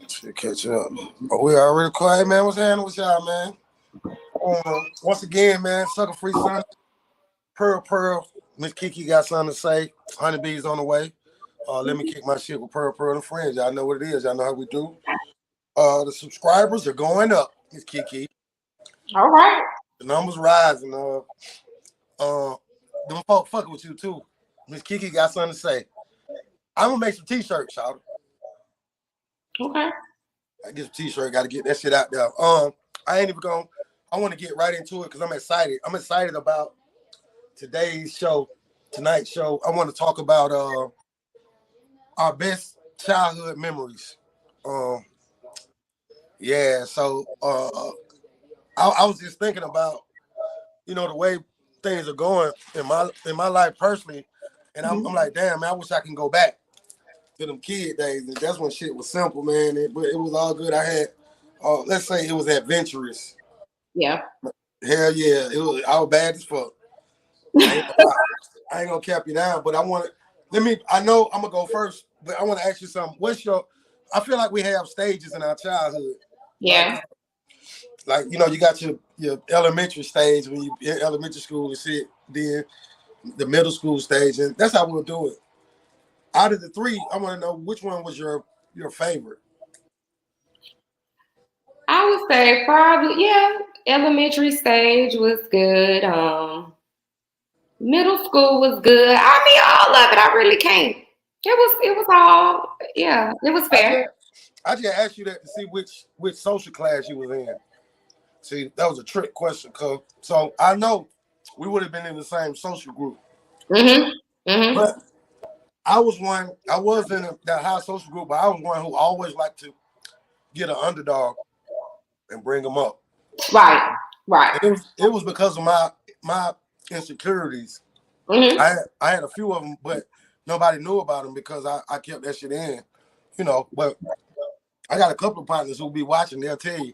Should catch up. But we already quiet, man. What's happening with y'all, man? Once again, man, Sucker Free Sunday. Pearl. Miss KeKe got something to say. Honeybee's on the way. Let me kick my shit with Pearl and friends. Y'all know what it is. Y'all know how we do. The subscribers are going up, Miss KeKe. All right. The numbers rising. Them folk fucking with you too. Miss KeKe got something to say. I'm gonna make some t-shirts, y'all. Okay. I get some t-shirt, gotta get that shit out there. I ain't even gonna I want to get right into it because I'm excited. I'm excited about tonight's show. I want to talk about our best childhood memories. Yeah, so I was just thinking about, the way things are going in my life personally, and I'm like, damn, man, I wish I can go back to them kid days. And that's when shit was simple, man. But it was all good. I had, let's say, it was adventurous. Yeah. Hell yeah, I was bad as fuck. I ain't gonna cap you down, but I know I'm gonna go first, but I want to ask you something. I feel like we have stages in our childhood. Yeah. Like you got your elementary stage when you in elementary school and shit, then the middle school stage, and that's how we'll do it. Out of the three, I want to know which one was your favorite. I would say probably, yeah, elementary stage was good. Middle school was good. I mean, all of it. I really can't. It was all, yeah, it was fair. I just asked you that to see which social class you was in. See, that was a trick question, so I know we would have been in the same social group. But I was in that high social group, but I was one who always liked to get an underdog and bring them up. Right. It was because of my insecurities. I had a few of them, but nobody knew about them because I kept that shit in, But I got a couple of partners who'll be watching. They'll tell you,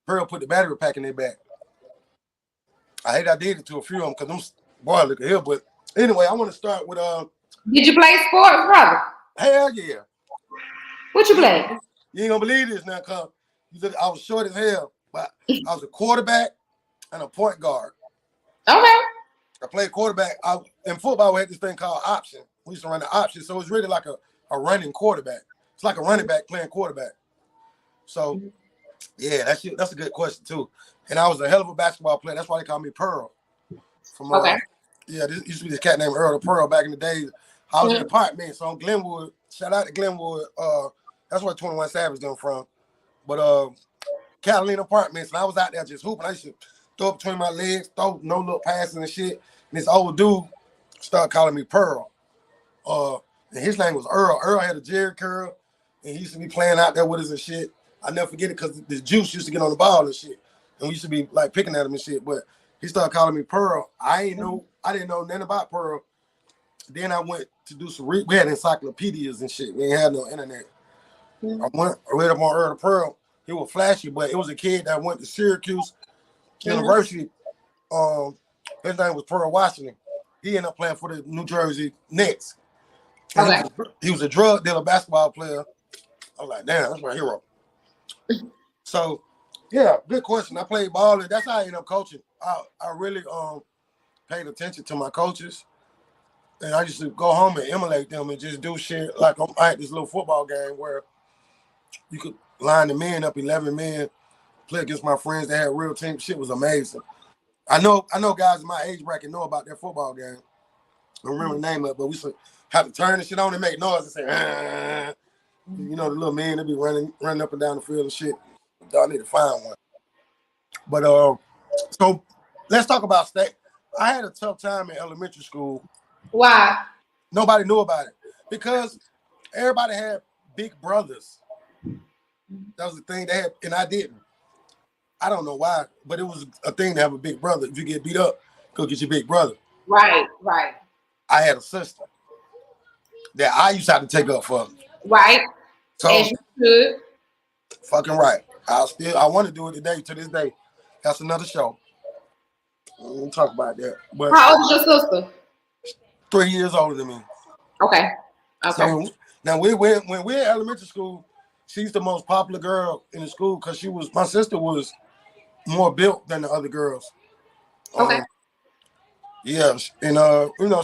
Pearl put the battery pack in their back. I did it to a few of them because them boy look at here. But anyway, I want to start with Did you play sports, brother? Hell yeah. What you play? You ain't gonna believe this now, cuz I was short as hell, but I was a quarterback and a point guard. Okay. I played quarterback. In football, we had this thing called option. We used to run the option, so it's really like a running quarterback. It's like a running back playing quarterback. So, yeah, that's a good question too. And I was a hell of a basketball player. That's why they call me Pearl. There used to be this cat named Earl the Pearl back in the days. I was in the apartment, so on Glenwood. Shout out to Glenwood. That's where 21 Savage them from. But Catalina Apartments, and I was out there just hooping. I used to throw up between my legs, throw no look passing and shit. And this old dude started calling me Pearl. And his name was Earl. Earl had a Jerry curl, and he used to be playing out there with us and shit. I never forget it because the juice used to get on the ball and shit. And we used to be like picking at him and shit. But he started calling me Pearl. I didn't know nothing about Pearl. Then I went to do some we had encyclopedias and shit. We ain't had no internet. I read up on Earl the Pearl. He was flashy, but it was a kid that went to Syracuse University. His name was Pearl Washington. He ended up playing for the New Jersey Nets. And he was a drug dealer basketball player. I was like, damn, that's my hero. So, yeah, good question. I played ball, and that's how I ended up coaching. I really paid attention to my coaches, and I used to go home and emulate them and just do shit. Like I had this little football game where you could line the men up, 11 men, play against my friends that had real team. Shit was amazing. I know guys in my age bracket know about that football game. I don't remember the name of it, but we used to have to turn the shit on and make noise and say, ah. The little men, they be running up and down the field and shit. Y'all need to find one. But so let's talk about state. I had a tough time in elementary school. Why? Nobody knew about it because everybody had big brothers. That was the thing they had, and I didn't. I don't know why, but it was a thing to have a big brother. If you get beat up, go get your big brother. Right. I had a sister that I used to have to take up for. Right. So as you should. Fucking right. I want to do it today, to this day. That's another show. We'll talk about that. But how old is your sister? 3 years older than me. Okay. So now when we're in elementary school, she's the most popular girl in the school because my sister was more built than the other girls. Okay. Yeah, and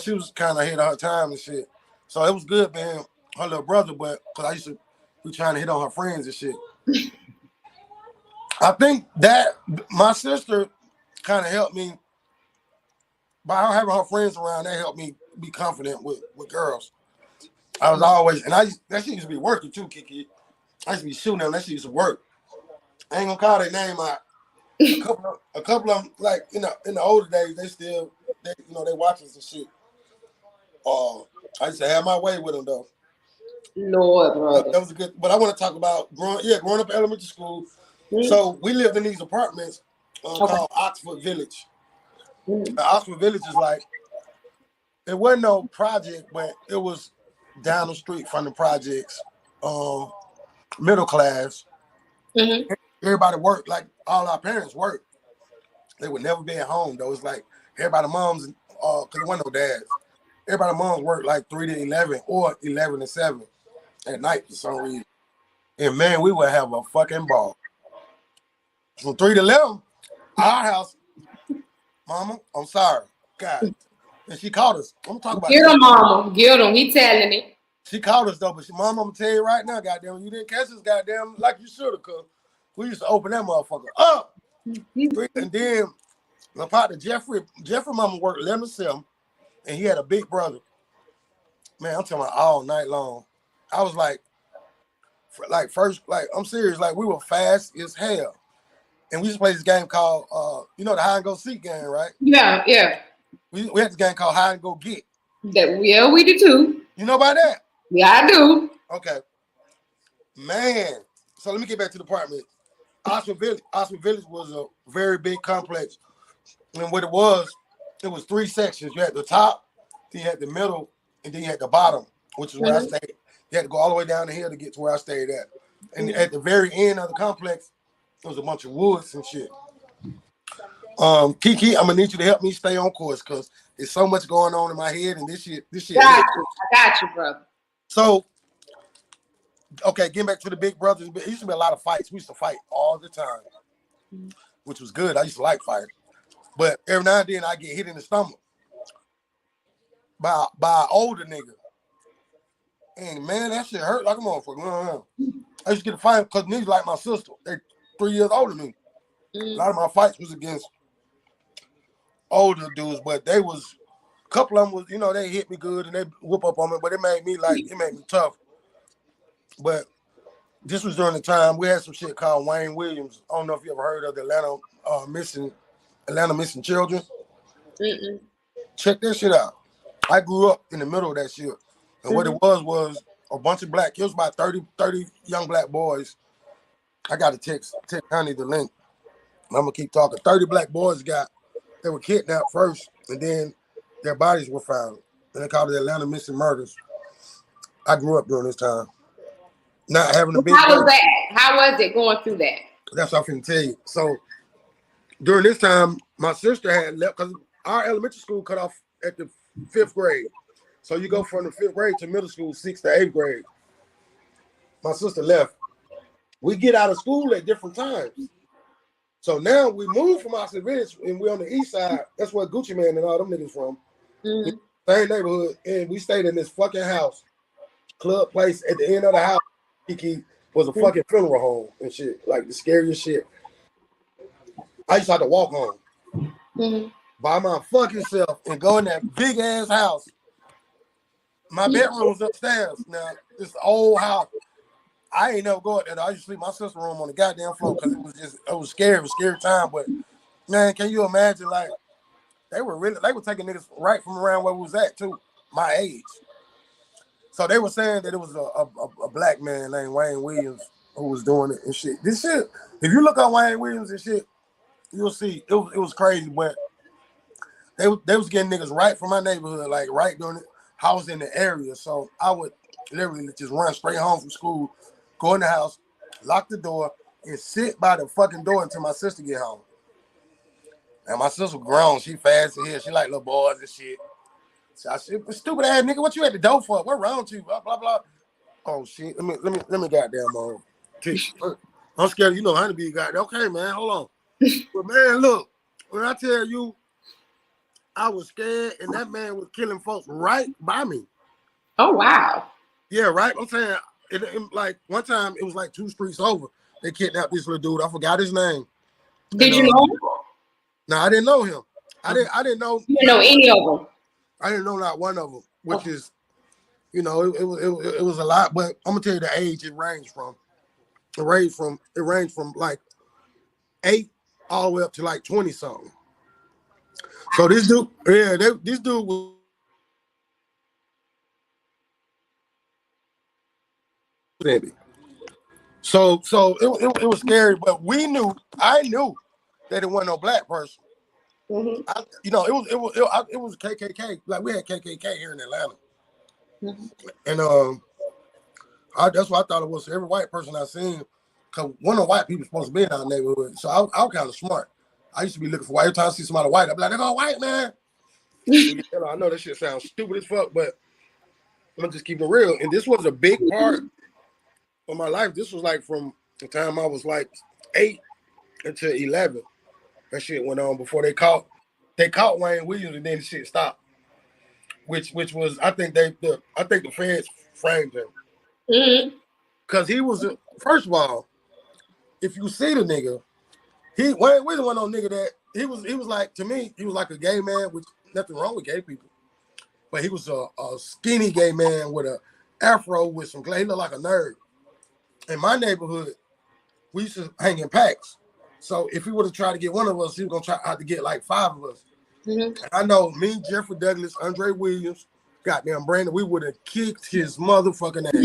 she was kind of ahead of her time and shit. So it was good being her little brother, but because I used to be trying to hit on her friends and shit. I think that my sister kind of helped me by her having her friends around. That helped me be confident with girls. I was always, and that shit used to be working too, KeKe. I used to be shooting them. That shit used to work. I ain't gonna call their name out. A couple of them, like in the older days, they watch us and shit. I used to have my way with them though. Lord, brother. That was a good. But I want to talk about growing up in elementary school. Mm-hmm. So we lived in these apartments called Oxford Village. Mm-hmm. Oxford Village is like, it wasn't no project, but it was down the street from the projects. Middle class. Mm-hmm. Everybody worked, like all our parents worked. They would never be at home though. It's like everybody moms, because there wasn't no dads. Everybody moms worked like 3 to 11 or 11 to 7 at night for some reason. And man, we would have a fucking ball. From 3 to 11, our house, Mama, I'm sorry. God. And she called us. I'm talking about Get him, Mama. Get him. He telling me. She called us though, but Mama, I'm gonna tell you right now, goddamn, you didn't catch us, goddamn, like you should have, cause we used to open that motherfucker up. And then my partner Jeffrey Mama worked 11 to 7, and he had a big brother. Man, I'm talking about all night long. I was like I'm serious, like we were fast as hell. And we used to play this game called, the hide and go seek game, right? Yeah, yeah. We had this game called hide and go get. Yeah, we do too. You know about that? Yeah, I do. Okay. Man. So let me get back to the apartment. Oxford Village was a very big complex. And what it was 3 sections. You had the top, then you had the middle, and then you had the bottom, which is where I stayed. You had to go all the way down the hill to get to where I stayed at. And at the very end of the complex, there was a bunch of woods and shit. KeKe, I'm gonna need you to help me stay on course because there's so much going on in my head, and this shit. I got you, brother. So, okay, getting back to the big brothers, it used to be a lot of fights. We used to fight all the time, which was good. I used to like fighting, but every now and then I get hit in the stomach by an older nigga, and man, that shit hurt like a motherfucker. I used to get a fight because niggas like my sister. They 3 years older than me. A lot of my fights was against older dudes, but a couple of them was, they hit me good and they whoop up on me, but it made me tough. But this was during the time we had some shit called Wayne Williams. I don't know if you ever heard of the Atlanta missing children. Mm-mm. Check that shit out. I grew up in the middle of that shit. And what it was a bunch of black kids, about 30 young black boys. I got to text Honey the link. I'm going to keep talking. 30 black boys they were kidnapped first, and then their bodies were found. And they called it Atlanta Missing Murders. I grew up during this time. Not having a big How was that? How was it going through that? That's what I'm finna tell you. So during this time, my sister had left because our elementary school cut off at the 5th grade. So you go from the 5th grade to middle school, 6th to 8th grade. My sister left. We get out of school at different times. So now we moved from Oxford Village and we're on the east side. That's where Gucci Man and all them niggas from. Mm-hmm. Same neighborhood. And we stayed in this fucking house. Club place at the end of the house. KeKe was a fucking funeral home and shit. Like the scariest shit. I used to have to walk home by my fucking self and go in that big ass house. My bedroom was upstairs. Now, this old house. I ain't never go up there. I used to sleep in my sister's room on the goddamn floor because it was scary. It was a scary time. But man, can you imagine? Like they were taking niggas right from around where we was at too, my age. So they were saying that it was a black man named Wayne Williams who was doing it and shit. This shit, if you look at Wayne Williams and shit, you'll see it was crazy. But they was getting niggas right from my neighborhood, like right during it. I was in the area, so I would literally just run straight home from school. Go in the house, lock the door, and sit by the fucking door until my sister get home. And my sister grown. She fast as hell. She like little boys and shit. So I said, stupid ass nigga, what you at the door for? What wrong with you? Blah, blah, blah. Oh, shit. Let me goddamn on. I'm scared. You know, Honeybee got okay, man. Hold on, but man, look. When I tell you, I was scared, and that man was killing folks right by me. Oh wow. Yeah, right. I'm saying, like one time, it was like 2 streets over. They kidnapped this little dude. I forgot his name. Did you know him? No, I didn't know him. I didn't know. You didn't know any of them. I didn't know not one of them, which is, you know, it was a lot. But I'm gonna tell you the age it ranged from. It ranged from like 8 all the way up to like 20 something. So this dude, this dude was. So it was scary, but I knew that it wasn't no black person. Mm-hmm. It was KKK. Like we had KKK here in Atlanta, Mm-hmm. and that's what I thought it was. Every white person I seen, cause one of the white people supposed to be in our neighborhood, so I was kind of smart. I used to be looking for white. Every time I see somebody white, I'm like, "They go white man." I know that shit sounds stupid as fuck, but I'm gonna just keep it real. And this was a big part of my life. This was like from the time I was like 8 until 11. That shit went on before they caught Wayne Williams, and then the shit stopped. Which was I think the feds framed him because he was first of all, if you see the nigga, Wayne Williams wasn't no nigga that he was like, to me, he was like a gay man, which nothing wrong with gay people, but he was a skinny gay man with a afro with some he looked like a nerd. In my neighborhood, we used to hang in packs. So if he would have tried to get one of us, he was gonna try out to get like 5 of us. Mm-hmm. I know me, Jeffrey Douglas, Andre Williams, goddamn Brandon, we would have kicked his motherfucking ass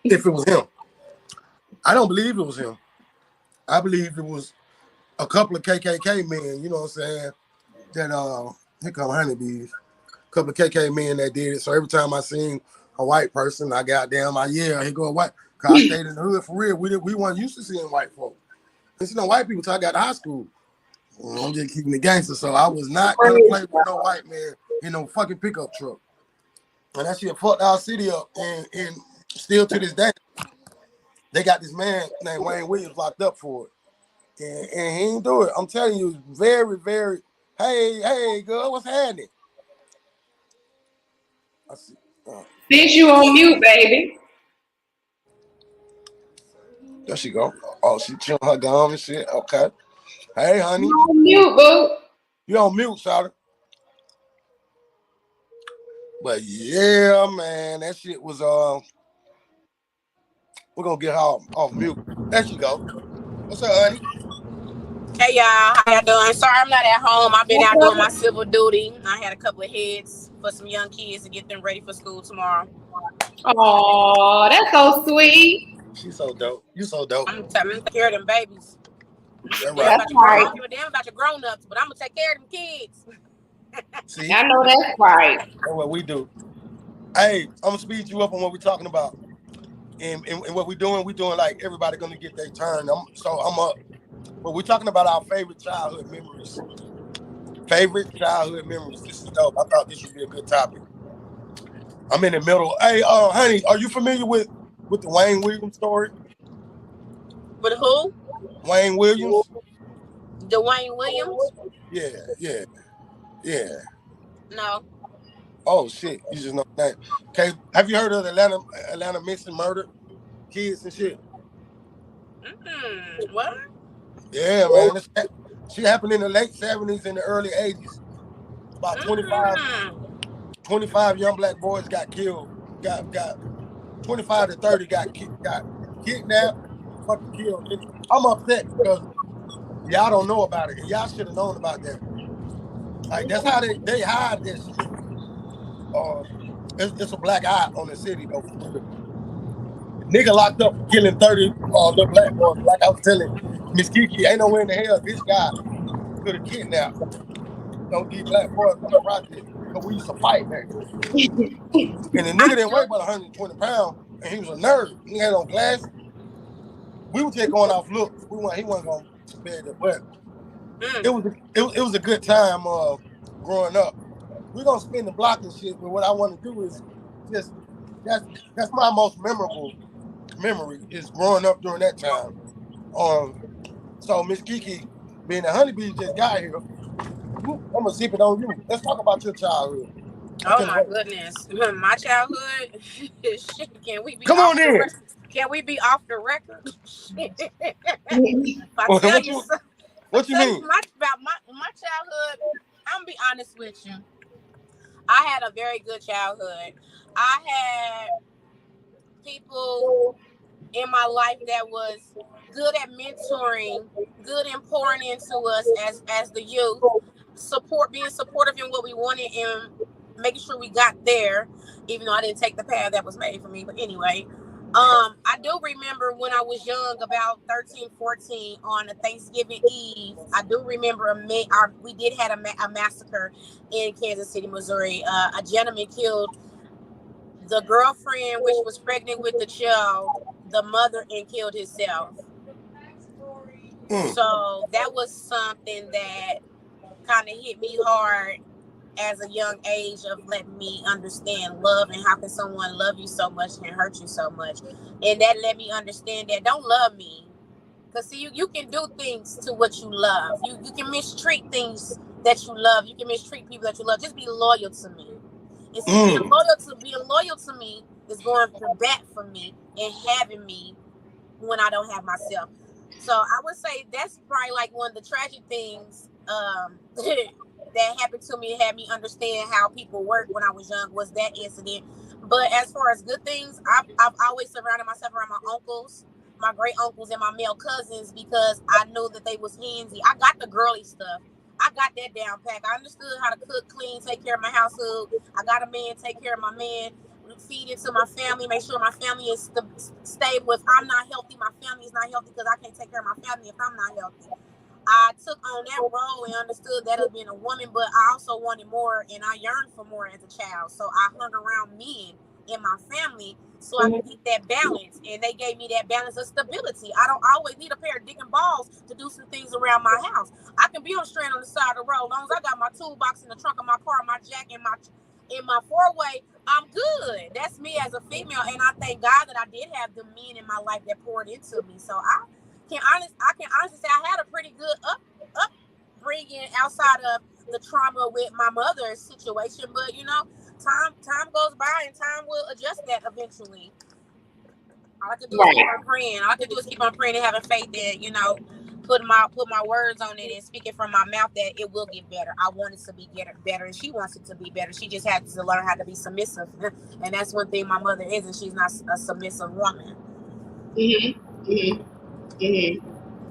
if it was him. I don't believe it was him. I believe it was a couple of KKK men, you know what I'm saying? That here come honeybees. A couple of KKK men that did it. So every time I seen a white person, I goddamn, here go a white. Cause I stayed in the hood for real. We weren't used to seeing white folk. You know, white people till I got to high school. I'm just keeping the gangster, so I was not gonna play with no white man in no fucking pickup truck. And that shit fucked our city up. And still to this day, they got this man named Wayne Williams locked up for it. And he didn't do it. I'm telling you, very, very, hey, girl, what's happening? I see. Since you on mute, baby. There she go. Oh, she chewing her gum and shit. Okay. Hey, honey. You on mute, boo. You on mute, Shawty. But yeah, man, that shit was we're gonna get her off mute. There she go. What's up, honey? Hey y'all, how y'all doing? Sorry I'm not at home. I've been out doing my civil duty. I had a couple of heads for some young kids to get them ready for school tomorrow. Oh, that's so sweet. She's so dope. You so dope. I'm taking care of them babies. That's right. I don't give a damn about your grown-ups, but I'm gonna take care of them kids. See, I know that's right. That's what we do. Hey, I'm gonna speed you up on what we're talking about. And what we're doing like everybody gonna get their turn. I'm up. But we're talking about our favorite childhood memories. Favorite childhood memories. This is dope. I thought this would be a good topic. I'm in the middle. Hey, honey, are you familiar with the Wayne Williams story? With who? Wayne Williams. Dwayne Williams? Yeah. No. Oh shit, you just know that. Okay, have you heard of the Atlanta missing murder kids and shit? What? Yeah, man. She happened in the late 70s and the early 80s. About 25 young black boys got killed. Got 25 to 30 got kidnapped, fucking killed. And I'm upset because y'all don't know about it. And y'all should have known about that. Like that's how they hide this shit. It's a black eye on the city though. Nigga locked up for killing 30 little black boys. Like I was telling Miss KeKe, ain't nowhere in the hell this guy could have kidnapped these black boys from the project. But we used to fight back then. And the nigga didn't weigh about 120 pounds, and he was a nerd. He had on glasses. We were just going off looks. He wasn't gonna bed the butt. It was a good time growing up. We're gonna spin the block and shit, but what I want to do is just that's my most memorable memory is growing up during that time. So Miss KeKe, being a honeybee just got here, I'm gonna zip it on you. Let's talk about your childhood. Oh my goodness, my childhood. Shit, can we be Come off on the in. record? Can we be off the record? If I tell what you, you I what you tell you mean? about my childhood. I'm gonna be honest with you. I had a very good childhood. I had people in my life that was good at mentoring, good in pouring into us as the youth, being supportive in what we wanted and making sure we got there, even though I didn't take the path that was made for me. But anyway, I do remember when I was young, about 13, 14, on a Thanksgiving Eve. I do remember we did have a massacre in Kansas City, Missouri. A gentleman killed the girlfriend, which was pregnant with the child, the mother, and killed himself. So that was something that kind of hit me hard as a young age of letting me understand love and how can someone love you so much and hurt you so much. And that let me understand that don't love me. Because see, you can do things to what you love. You can mistreat things that you love. You can mistreat people that you love. Just be loyal to me. And see, being loyal to me is going to bat for me and having me when I don't have myself. So I would say that's probably like one of the tragic things that happened to me and had me understand how people work when I was young was that incident. But as far as good things, I've always surrounded myself around my uncles, my great uncles, and my male cousins because I knew that they was handsy. I got the girly stuff. I got that down pat. I understood how to cook, clean, take care of my household. I got a man, take care of my man, feed into my family, make sure my family is stable. If I'm not healthy, my family is not healthy because I can't take care of my family if I'm not healthy. I took on that role and understood that of being a woman, but I also wanted more and I yearned for more as a child. So I hung around men in my family so I could get that balance. And they gave me that balance of stability. I don't always need a pair of dick and balls to do some things around my house. I can be on strand on the side of the road. As long as I got my toolbox in the trunk of my car, my jack, and my four-way, I'm good. That's me as a female. And I thank God that I did have the men in my life that poured into me. So I can honestly say I had a pretty good upbringing outside of the trauma with my mother's situation. But time goes by and time will adjust that eventually. All I can do is keep on praying. All I can do is keep on praying and having faith that put my words on it and speaking from my mouth that it will get better. I want it to be better, and she wants it to be better. She just has to learn how to be submissive, and that's one thing my mother isn't. She's not a submissive woman.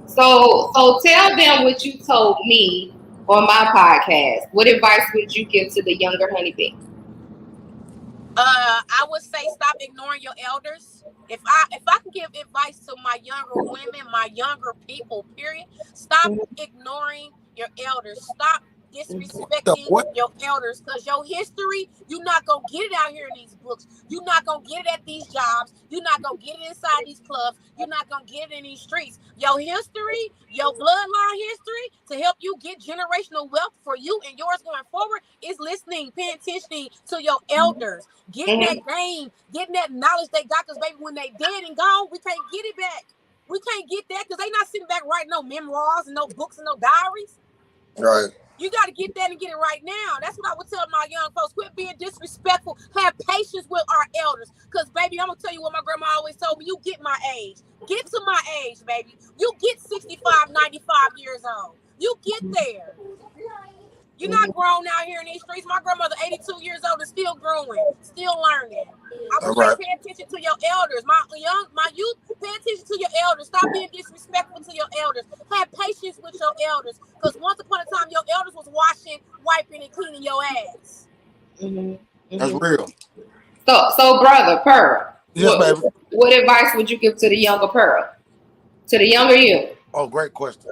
So tell them what you told me on my podcast. What advice would you give to the younger honeybee? I would say stop ignoring your elders. If I can give advice to my younger women, my younger people, period, stop ignoring your elders. Stop disrespecting your elders, because your history, you're not gonna get it out here in these books. You're not gonna get it at these jobs. You're not gonna get it inside these clubs. You're not gonna get it in these streets. Your history, your bloodline history, to help you get generational wealth for you and yours going forward, is listening, paying attention to your elders, getting that game, getting that knowledge they got. Because baby, when they dead and gone, we can't get it back. We can't get that because they not sitting back writing no memoirs and no books and no diaries. Right. You got to get that and get it right now. That's what I would tell my young folks. Quit being disrespectful. Have patience with our elders. Because, baby, I'm going to tell you what my grandma always told me. You get my age. Get to my age, baby. You get 65, 95 years old. You get there. You're not grown out here in these streets. My grandmother, 82 years old, is still growing, still learning. I would say pay attention to your elders. My youth, pay attention to your elders. Stop being disrespectful to your elders. Have patience with your elders. Because once upon a time, your elders was washing, wiping, and cleaning your ass. That's real. So brother Pearl, yes, baby. What advice would you give to the younger Pearl? To the younger you? Oh, great question.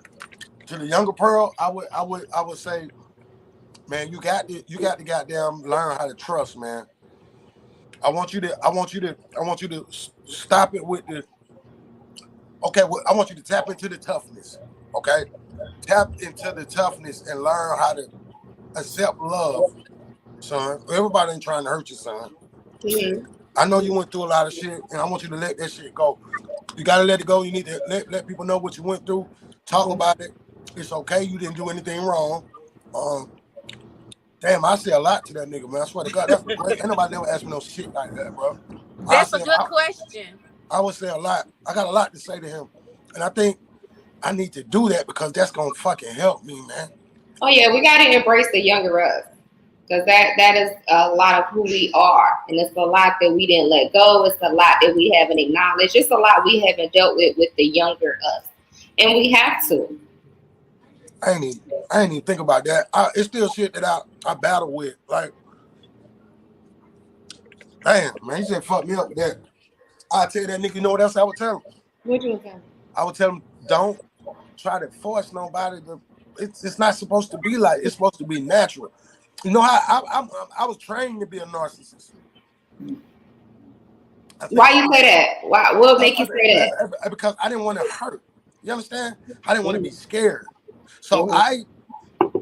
To the younger Pearl, I would say, man, you got to goddamn learn how to trust, man. I want you to stop it with the. Okay, well, I want you to tap into the toughness. Okay, tap into the toughness and learn how to accept love, son. Everybody ain't trying to hurt you, son. I know you went through a lot of shit, and I want you to let that shit go. You gotta let it go. You need to let people know what you went through. Talk about it. It's okay. You didn't do anything wrong. Damn, I say a lot to that nigga, man. I swear to God, that's great. Ain't nobody never asked me no shit like that, bro. That's a good question. I would say a lot. I got a lot to say to him, and I think I need to do that because that's gonna fucking help me, man. Oh yeah, we gotta embrace the younger us. Because that is a lot of who we are. And it's a lot that we didn't let go. It's a lot that we haven't acknowledged. It's a lot we haven't dealt with the younger us. And we have to. I ain't even think about that. It's still shit that I battle with. Like, damn, man, he said fuck me up with that. I tell you that nigga, you know what else I would tell him? What you tell him? I would tell him, don't try to force nobody to. It's not supposed to be like, it's supposed to be natural. You know, I was trained to be a narcissist. Why you say that? Why? What make you say that? Because I didn't want to hurt. You understand? I didn't want to be scared. So I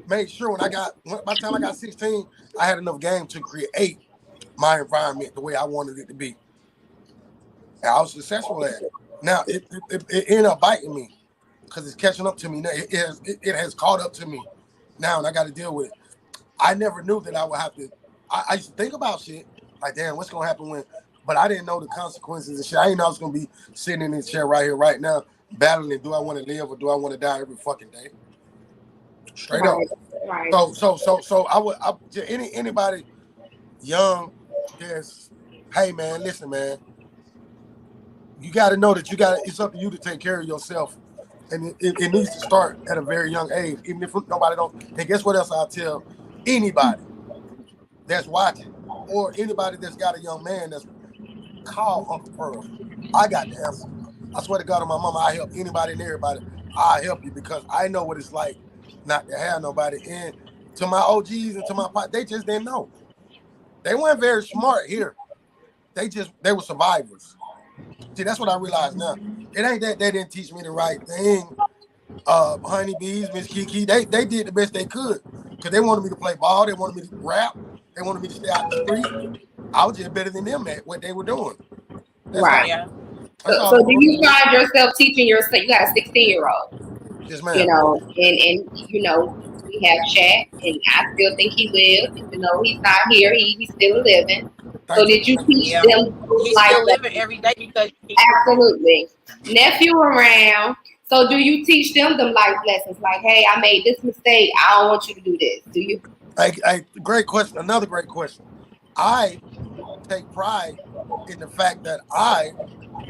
made sure by the time I got 16, I had enough game to create my environment the way I wanted it to be. And I was successful at it. Now, it ended up biting me because it's catching up to me now. It has caught up to me now, and I got to deal with it. I never knew that I would have to. I used to think about shit like, damn, what's gonna happen when? But I didn't know the consequences and shit. I didn't know I was gonna be sitting in this chair right here, right now, battling. Do I want to live or do I want to die every fucking day? Straight up. Right. So I would anybody young, yes. Hey man, listen, man. You got to know that it's up to you to take care of yourself, and it needs to start at a very young age. Even if nobody don't. And guess what else I'll tell anybody that's watching, or anybody that's got a young man that's called Uncle Pearl. I got the answer. I swear to God on my mama, I help anybody and everybody. I help you because I know what it's like not to have nobody. And to my OGs and to my pot, they just didn't know. They weren't very smart here. They were survivors. See, that's what I realize now. It ain't that they didn't teach me the right thing. Honeybees, Miss KeKe, they did the best they could because they wanted me to play ball. They wanted me to rap. They wanted me to stay out the street. I was just better than them at what they were doing. That's right. All. So do you find yourself teaching yourself? You got a 16-year-old. Yes, ma'am. You know, and you know, we have Shaq, and I still think he lives. Even though he's not here, he's still living. So did you teach them? He's still living every day because absolutely. Nephew around. So do you teach them life lessons? Like, hey, I made this mistake. I don't want you to do this. Do you? Great question. Another great question. I take pride in the fact that I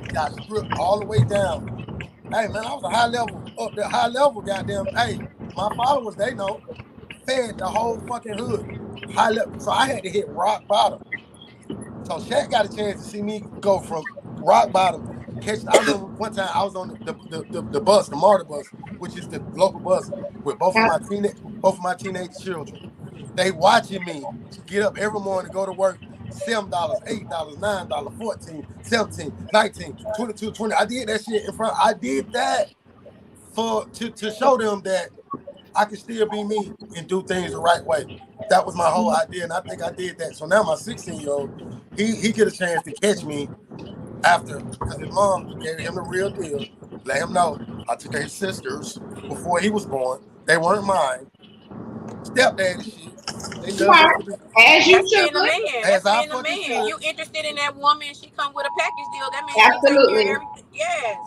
got stripped all the way down. Hey, man, I was a high level, goddamn. Hey, my followers, they know, fed the whole fucking hood. High level. So I had to hit rock bottom. So Shaq got a chance to see me go from rock bottom. I remember one time I was on the bus, the MARTA bus, which is the local bus, with both of my teenage children. They watching me get up every morning to go to work. $7, $8, $9, $14, $17, $19, $22, $20. I did that shit in front. I did that to show them that I can still be me and do things the right way. That was my whole idea, and I think I did that. So now my 16-year-old, he get a chance to catch me after, because his mom gave him the real deal. Let him know I took his sisters before he was born. They weren't mine. Stepdaddy shit. As you should. As being a man. You interested in that woman, she come with a package deal. That means absolutely. You take care of everything. Yes.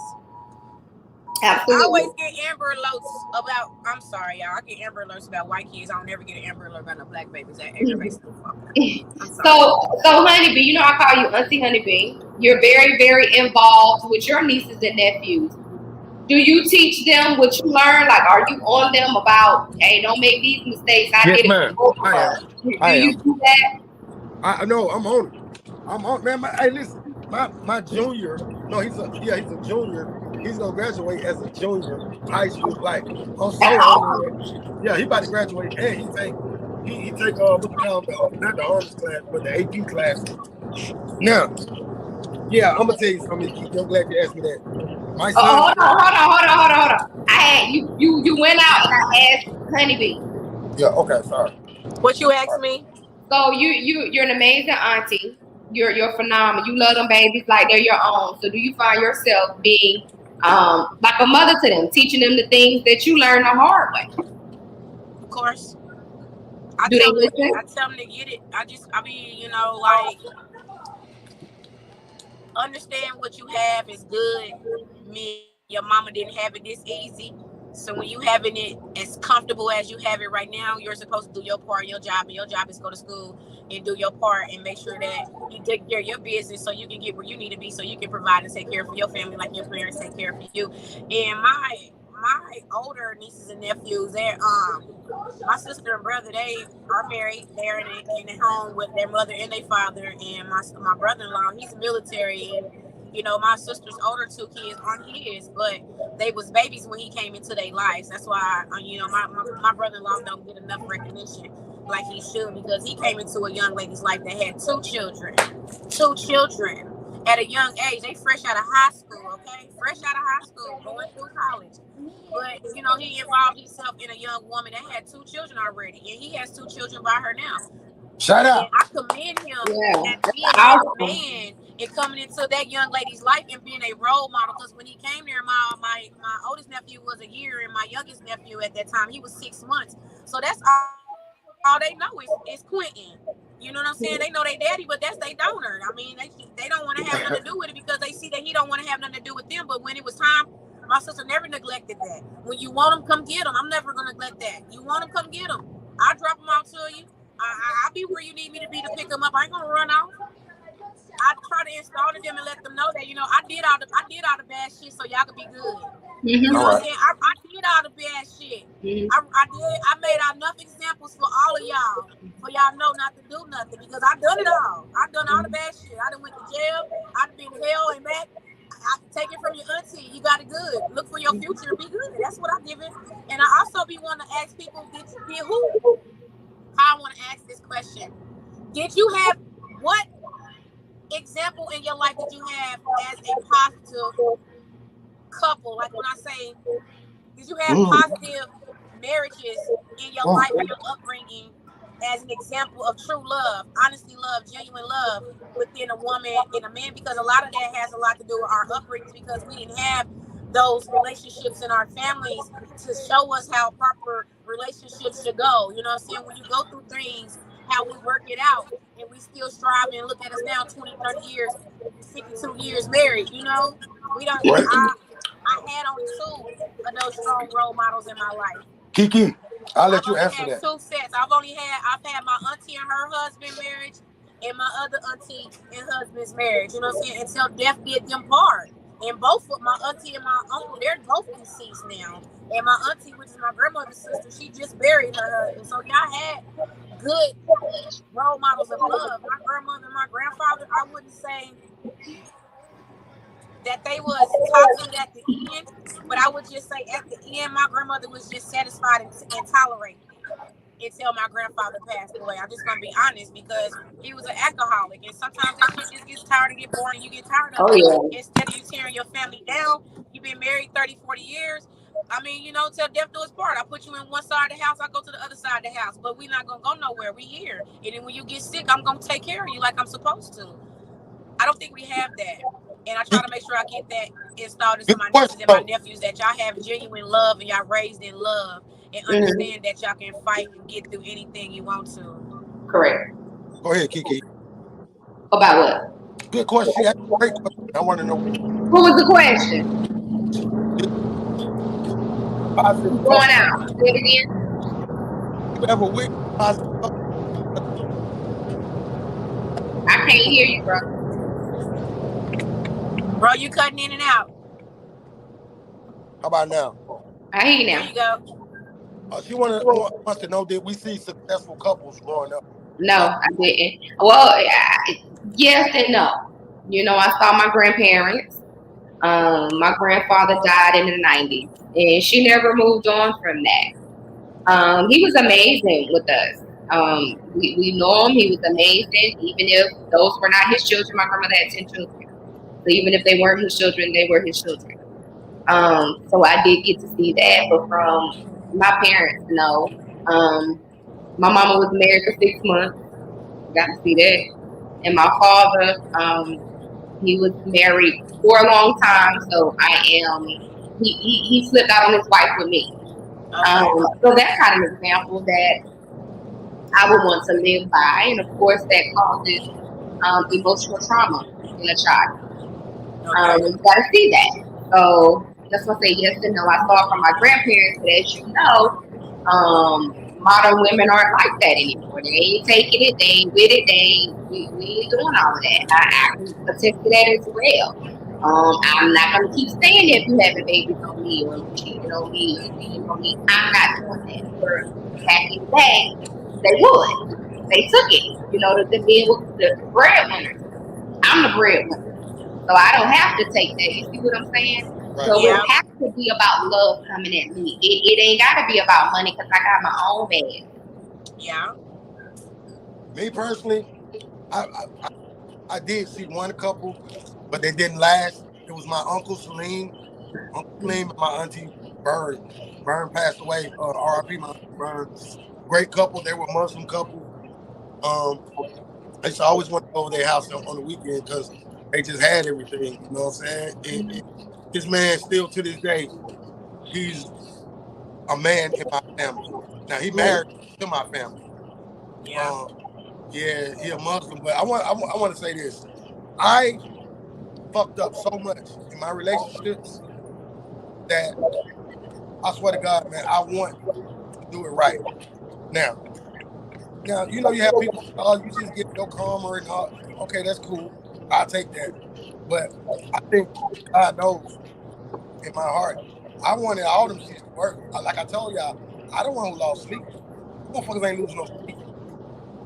Absolutely. I always get Amber Alerts about, I'm sorry, y'all. I get Amber Alerts about white kids. I don't never get an Amber Alert about no black babies. That aggravates the fuck. So Honeybee, you know I call you Auntie Honeybee. You're very, very involved with your nieces and nephews. Do you teach them what you learn? Like, are you on them about, hey, don't make these mistakes? Yes, ma'am. Do you do that? I know. I'm on it. I'm on, man. Hey, listen. My junior. No, he's a junior. He's gonna graduate as a junior high school. Like, I'm so on. Yeah, he about to graduate, and he take what you call not the honors class, but the AP class. Now, yeah, I'm gonna tell you something. I'm glad you asked me that. My son. Hold on. I had you went out and I asked Honeybee. Yeah. Okay. Sorry. What you asked me? So you're an amazing auntie. you're phenomenal. You love them babies like they're your own. So do you find yourself being like a mother to them, teaching them the things that you learned the hard way? Of course. I Do they tell them listen? to get it. I mean, you know, like, understand what you have is good. Me, your mama didn't have it this easy. So when you having it as comfortable as you have it right now, you're supposed to do your part, your job, and your job is go to school and do your part and make sure that you take care of your business so you can get where you need to be, so you can provide and take care of your family like your parents take care of you. And my older nieces and nephews, my sister and brother, they are married. They're in a home with their mother and their father. And my brother-in-law, he's military. And, you know, my sister's older two kids aren't his, but they was babies when he came into their lives. That's why, you know, my brother-in-law don't get enough recognition like he should, because he came into a young lady's life that had two children at a young age. They fresh out of high school, okay? Fresh out of high school, going through college. But, you know, he involved himself in a young woman that had two children already. And he has two children by her now. Shout out. And I commend him at being awesome. that man and coming into that young lady's life and being a role model. Because when he came there, my oldest nephew was a year, and my youngest nephew at that time, he was 6 months. So that's all they know is Quentin. You know what I'm saying? They know they daddy, but that's their donor. I mean, they don't want to have nothing to do with it because they see that he don't want to have nothing to do with them. But when it was time, my sister never neglected that. When you want them, come get them. I'm never going to neglect that. You want them, come get them. I'll drop them out to you. I'll be where you need me to be to pick them up. I ain't going to run off. I try to install to them and let them know that, you know, I did all the bad shit so y'all could be good. You know what I'm saying? I did all the bad shit. I made enough examples for all of y'all, for y'all know not to do nothing, because I done it all. I done all the bad shit. I done went to jail. I done been to hell and back. I take it from your auntie. You got it good. Look for your future. Be good. That's what I give it. And I also be wanting to ask people, did who? How I want to ask this question. Did you have what example in your life did you have as a positive couple? Like when I say, did you have positive marriages in your life and your upbringing as an example of true love, honesty, love, genuine love within a woman and a man? Because a lot of that has a lot to do with our upbringing, because we didn't have those relationships in our families to show us how proper relationships should go. You know what I'm saying? When you go through things, how we work it out, and we still strive, and look at us now, 20, 30 years, 52 years married, you know? We don't, I had only two of those strong role models in my life. KeKe, I'll let you answer that. Two sets. I've had my auntie and her husband marriage, and my other auntie and husband's marriage. You know what I'm saying? Until death did them part. And both of my auntie and my uncle, they're both deceased now. And my auntie, which is my grandmother's sister, she just buried her husband. So y'all had good role models of love. My grandmother and my grandfather, I wouldn't say that they was toxic at the end, but I would just say at the end, my grandmother was just satisfied and tolerated it until my grandfather passed away. I'm just gonna be honest, because he was an alcoholic, and sometimes that shit just gets tired and get boring. You get tired of it. Instead of you tearing your family down, you've been married 30, 40 years. I mean, you know, till death do us part. I put you in one side of the house, I go to the other side of the house, but we're not gonna go nowhere. We here, and then when you get sick, I'm gonna take care of you like I'm supposed to. I don't think we have that. And I try to make sure I get that installed into my nieces and my nephews, that y'all have genuine love and y'all raised in love and understand that y'all can fight and get through anything you want to. Correct. Go ahead, KeKe. About what? Good question. Great question. I want to know. What was the question? Positive going out. Say it again. You ever witnessed positive? I can't hear you, bro. Bro, you cutting in and out. How about now? I hear you now. There you go. She wants to know, did we see successful couples growing up? No, I didn't. Well, yes and no. You know, I saw my grandparents. My grandfather died in the 90s, and she never moved on from that. He was amazing with us. We know him. He was amazing. Even if those were not his children, my grandmother had 10 children. So even if they weren't his children, they were his children. So I did get to see that. But from my parents, no. My mama was married for 6 months. Got to see that. And my father, he was married for a long time, so he slipped out on his wife with me. Okay. So that's kind of an example that I would want to live by, and of course that causes emotional trauma in a child. Okay. You gotta see that. So that's why I say yes and no. I saw it from my grandparents, but as you know, modern women aren't like that anymore. They ain't taking it, they ain't with it, we ain't doing all of that. I can attest to that as well. I'm not gonna keep saying that if you having babies on me or you cheating on me or you beating on me. I'm not doing that. Where back in the day, they would. They took it. You know, the men were the breadwinners. I'm the breadwinner. So I don't have to take that. You see what I'm saying? Right. So it Yeah. has to be about love coming at me. It ain't got to be about money because I got my own bag. Yeah. Me personally, I, I I did see one couple, but they didn't last. It was my Uncle Salim and my auntie Bird. Burn passed away. R.I.P. My auntie Burn. Great couple. They were a Muslim couple. Um, I used to always want to go over their house on the weekend because they just had everything. You know what I'm saying? This man still to this day, he's a man in my family. Now he married to my family. Yeah. Um, yeah, he a Muslim, but I want to say this. I fucked up so much in my relationships that I swear to God, man, I want to do it right. Now, you know, you have people say, "Oh, you just get your karma and all." Okay, that's cool. I'll take that. But I think God knows in my heart, I wanted all them shits to work. Like I told y'all, I don't want who lost sleep. Motherfuckers ain't losing no sleep.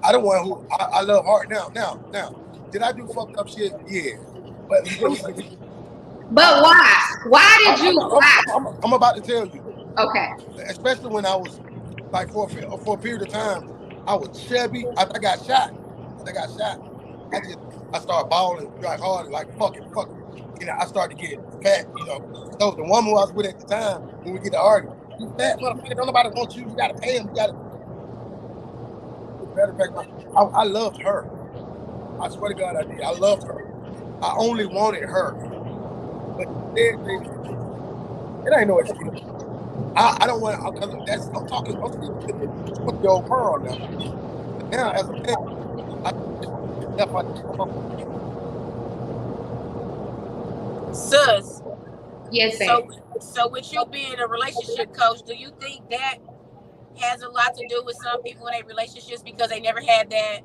I don't want who I love hard now. Now, did I do fucked up shit? Yeah. But let me say this. But why? Why did you? Why? I'm about to tell you. Okay. Especially when I was like for a period of time, I was chubby. After I got shot, I just I started balling like hard, like fuck it. You know, I started to get fat. You know, so the woman who I was with at the time, when we get to argue, you fat motherfucker, don't nobody want you. You gotta pay him. You gotta. Matter of fact, I loved her. I swear to God, I did. I loved her. I only wanted her. But instead, baby, it ain't no excuse. I don't want because that's I'm speaking to the 20-year-old Pearl now. Now as a man, I if I come up Sus. Yes, babe. So with you being a relationship coach, do you think that has a lot to do with some people in their relationships because they never had that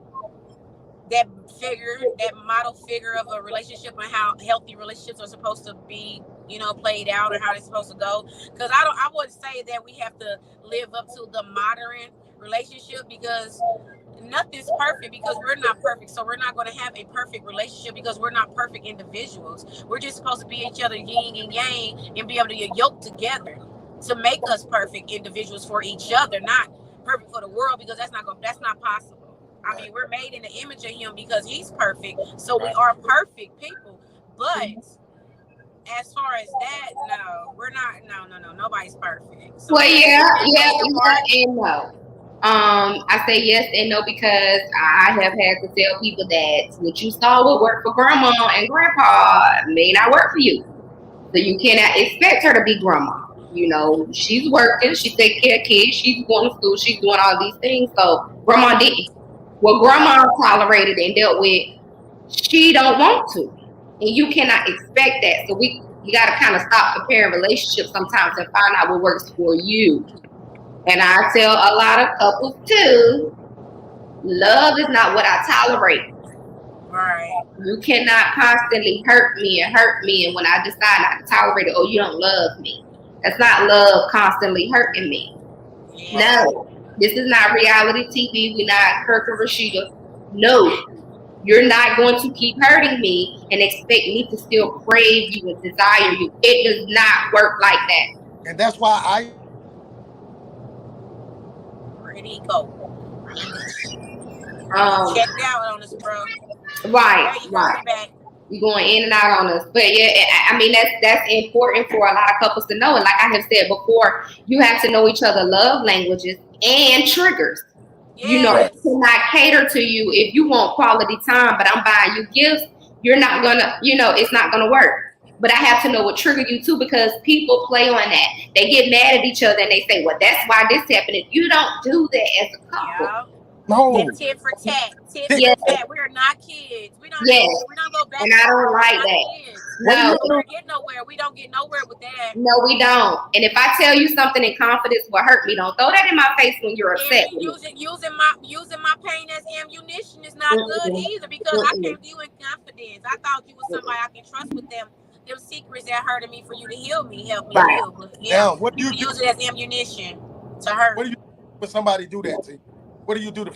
figure, that model figure of a relationship and how healthy relationships are supposed to be, played out or how they're supposed to go? Because I would say that we have to live up to the modern relationship because nothing's perfect because we're not perfect. So we're not going to have a perfect relationship because we're not perfect individuals. We're just supposed to be each other yin and yang and be able to get yoked together to make us perfect individuals for each other, not perfect for the world because that's not possible. I right, mean, we're made in the image of him because he's perfect. So we right. are perfect people. But as far as that, no, we're not. No. Nobody's perfect. So Well, yes, yeah, you can yeah, play your part. yeah, and no. I say yes and no because I have had to tell people that what you saw would work for grandma and grandpa may not work for you. So you cannot expect her to be grandma. You know, she's working, she takes care of kids, she's going to school, she's doing all these things. So grandma didn't. What grandma tolerated and dealt with, she don't want to. And you cannot expect that. So you gotta kind of stop comparing relationships sometimes and find out what works for you. And I tell a lot of couples too, love is not what I tolerate. Right. You cannot constantly hurt me and when I decide not to tolerate it, oh, you don't love me. That's not love constantly hurting me. Yeah. No, this is not reality TV. We're not Kirk and Rashida. No, you're not going to keep hurting me and expect me to still crave you and desire you. It does not work like that. And that's why I Where did he go? He Um, checked out on us, bro. right, There you go. right. He back. We going in and out on us, but yeah, I mean that's important for a lot of couples to know. And like I have said before, you have to know each other love languages and triggers. You know, Yes. it cannot cater to you if you want quality time, but I'm buying you gifts. You're not gonna, it's not gonna work. But I have to know what triggered you too, because people play on that. They get mad at each other and they say, well, that's why this happened. You don't do that as a couple. Yeah. No. And tit for tat. Tit Yes. for tat. We're not kids. We don't Yes. go back. And I don't like that. Kids. No. We don't get nowhere. We don't get nowhere with that. No, we don't. And if I tell you something in confidence will hurt me, don't throw that in my face when you're upset. And using my pain as ammunition is not good either, because I came to you in confidence. I thought you was somebody I can trust with them secrets that hurted me for you to heal me, help me heal. But now, what do you use it as ammunition to hurt? What do you do when somebody do that to you? What do you do the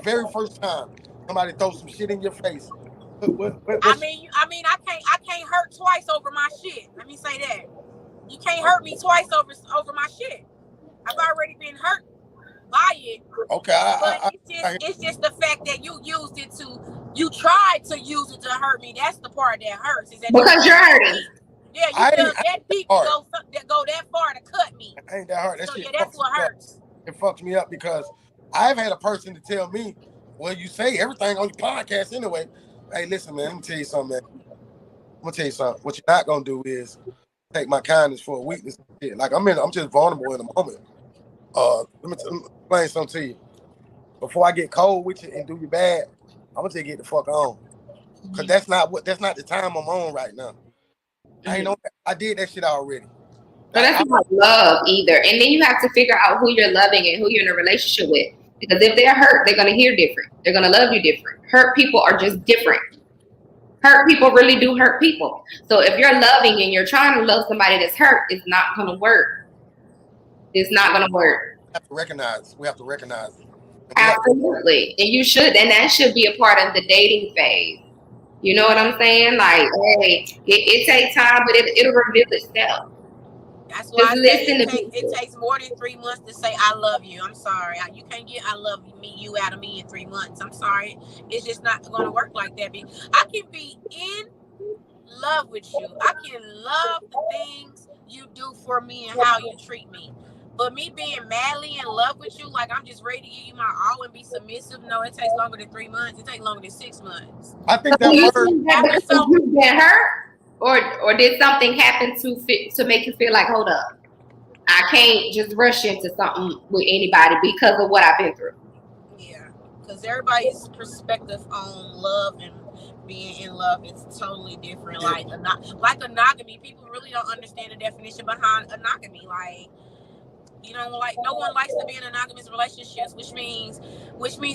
very first time somebody throws some shit in your face? I mean, I can't hurt twice over my shit. Let me say that. You can't hurt me twice over my shit. I've already been hurt by it. Okay, but it's just the fact that you tried to use it to hurt me. That's the part that hurts. Is that because you're hurting. Yeah, you feel that deep to go that far to cut me. I ain't that hard. That shit that's what hurts. It fucks me up because I've had a person to tell me, well, you say everything on your podcast anyway. Hey, listen, man, let me tell you something, man. I'm gonna tell you something. What you're not gonna do is take my kindness for a weakness. Like I'm just vulnerable in a moment. Let me explain something to you. Before I get cold with you and do you bad, I'm gonna just get the fuck on. Cause that's not the time I'm on right now. I did that shit already. But that's not love either. And then you have to figure out who you're loving and who you're in a relationship with. Because if they're hurt, they're gonna hear different. They're gonna love you different. Hurt people are just different. Hurt people really do hurt people. So if you're loving and you're trying to love somebody that's hurt, it's not gonna work. It's not gonna work. We have to recognize it. Absolutely. And you should, and that should be a part of the dating phase. You know what I'm saying? Like, hey, it takes time, but it'll reveal itself. That's why it takes more than 3 months to say I love you. I'm sorry. You can't get I love you out of me in 3 months. I'm sorry. It's just not going to work like that. I can be in love with you. I can love the things you do for me and how you treat me. But me being madly in love with you, like I'm just ready to give you my all and be submissive, no, it takes longer than 3 months. It takes longer than 6 months. I think that you get hurt, or did something happen to make you feel like, hold up, I can't just rush into something with anybody because of what I've been through. Yeah, because everybody's perspective on love and being in love is totally different. Like anogamy, people really don't understand the definition behind anogamy. Like, like no one likes to be in monogamous relationships, which means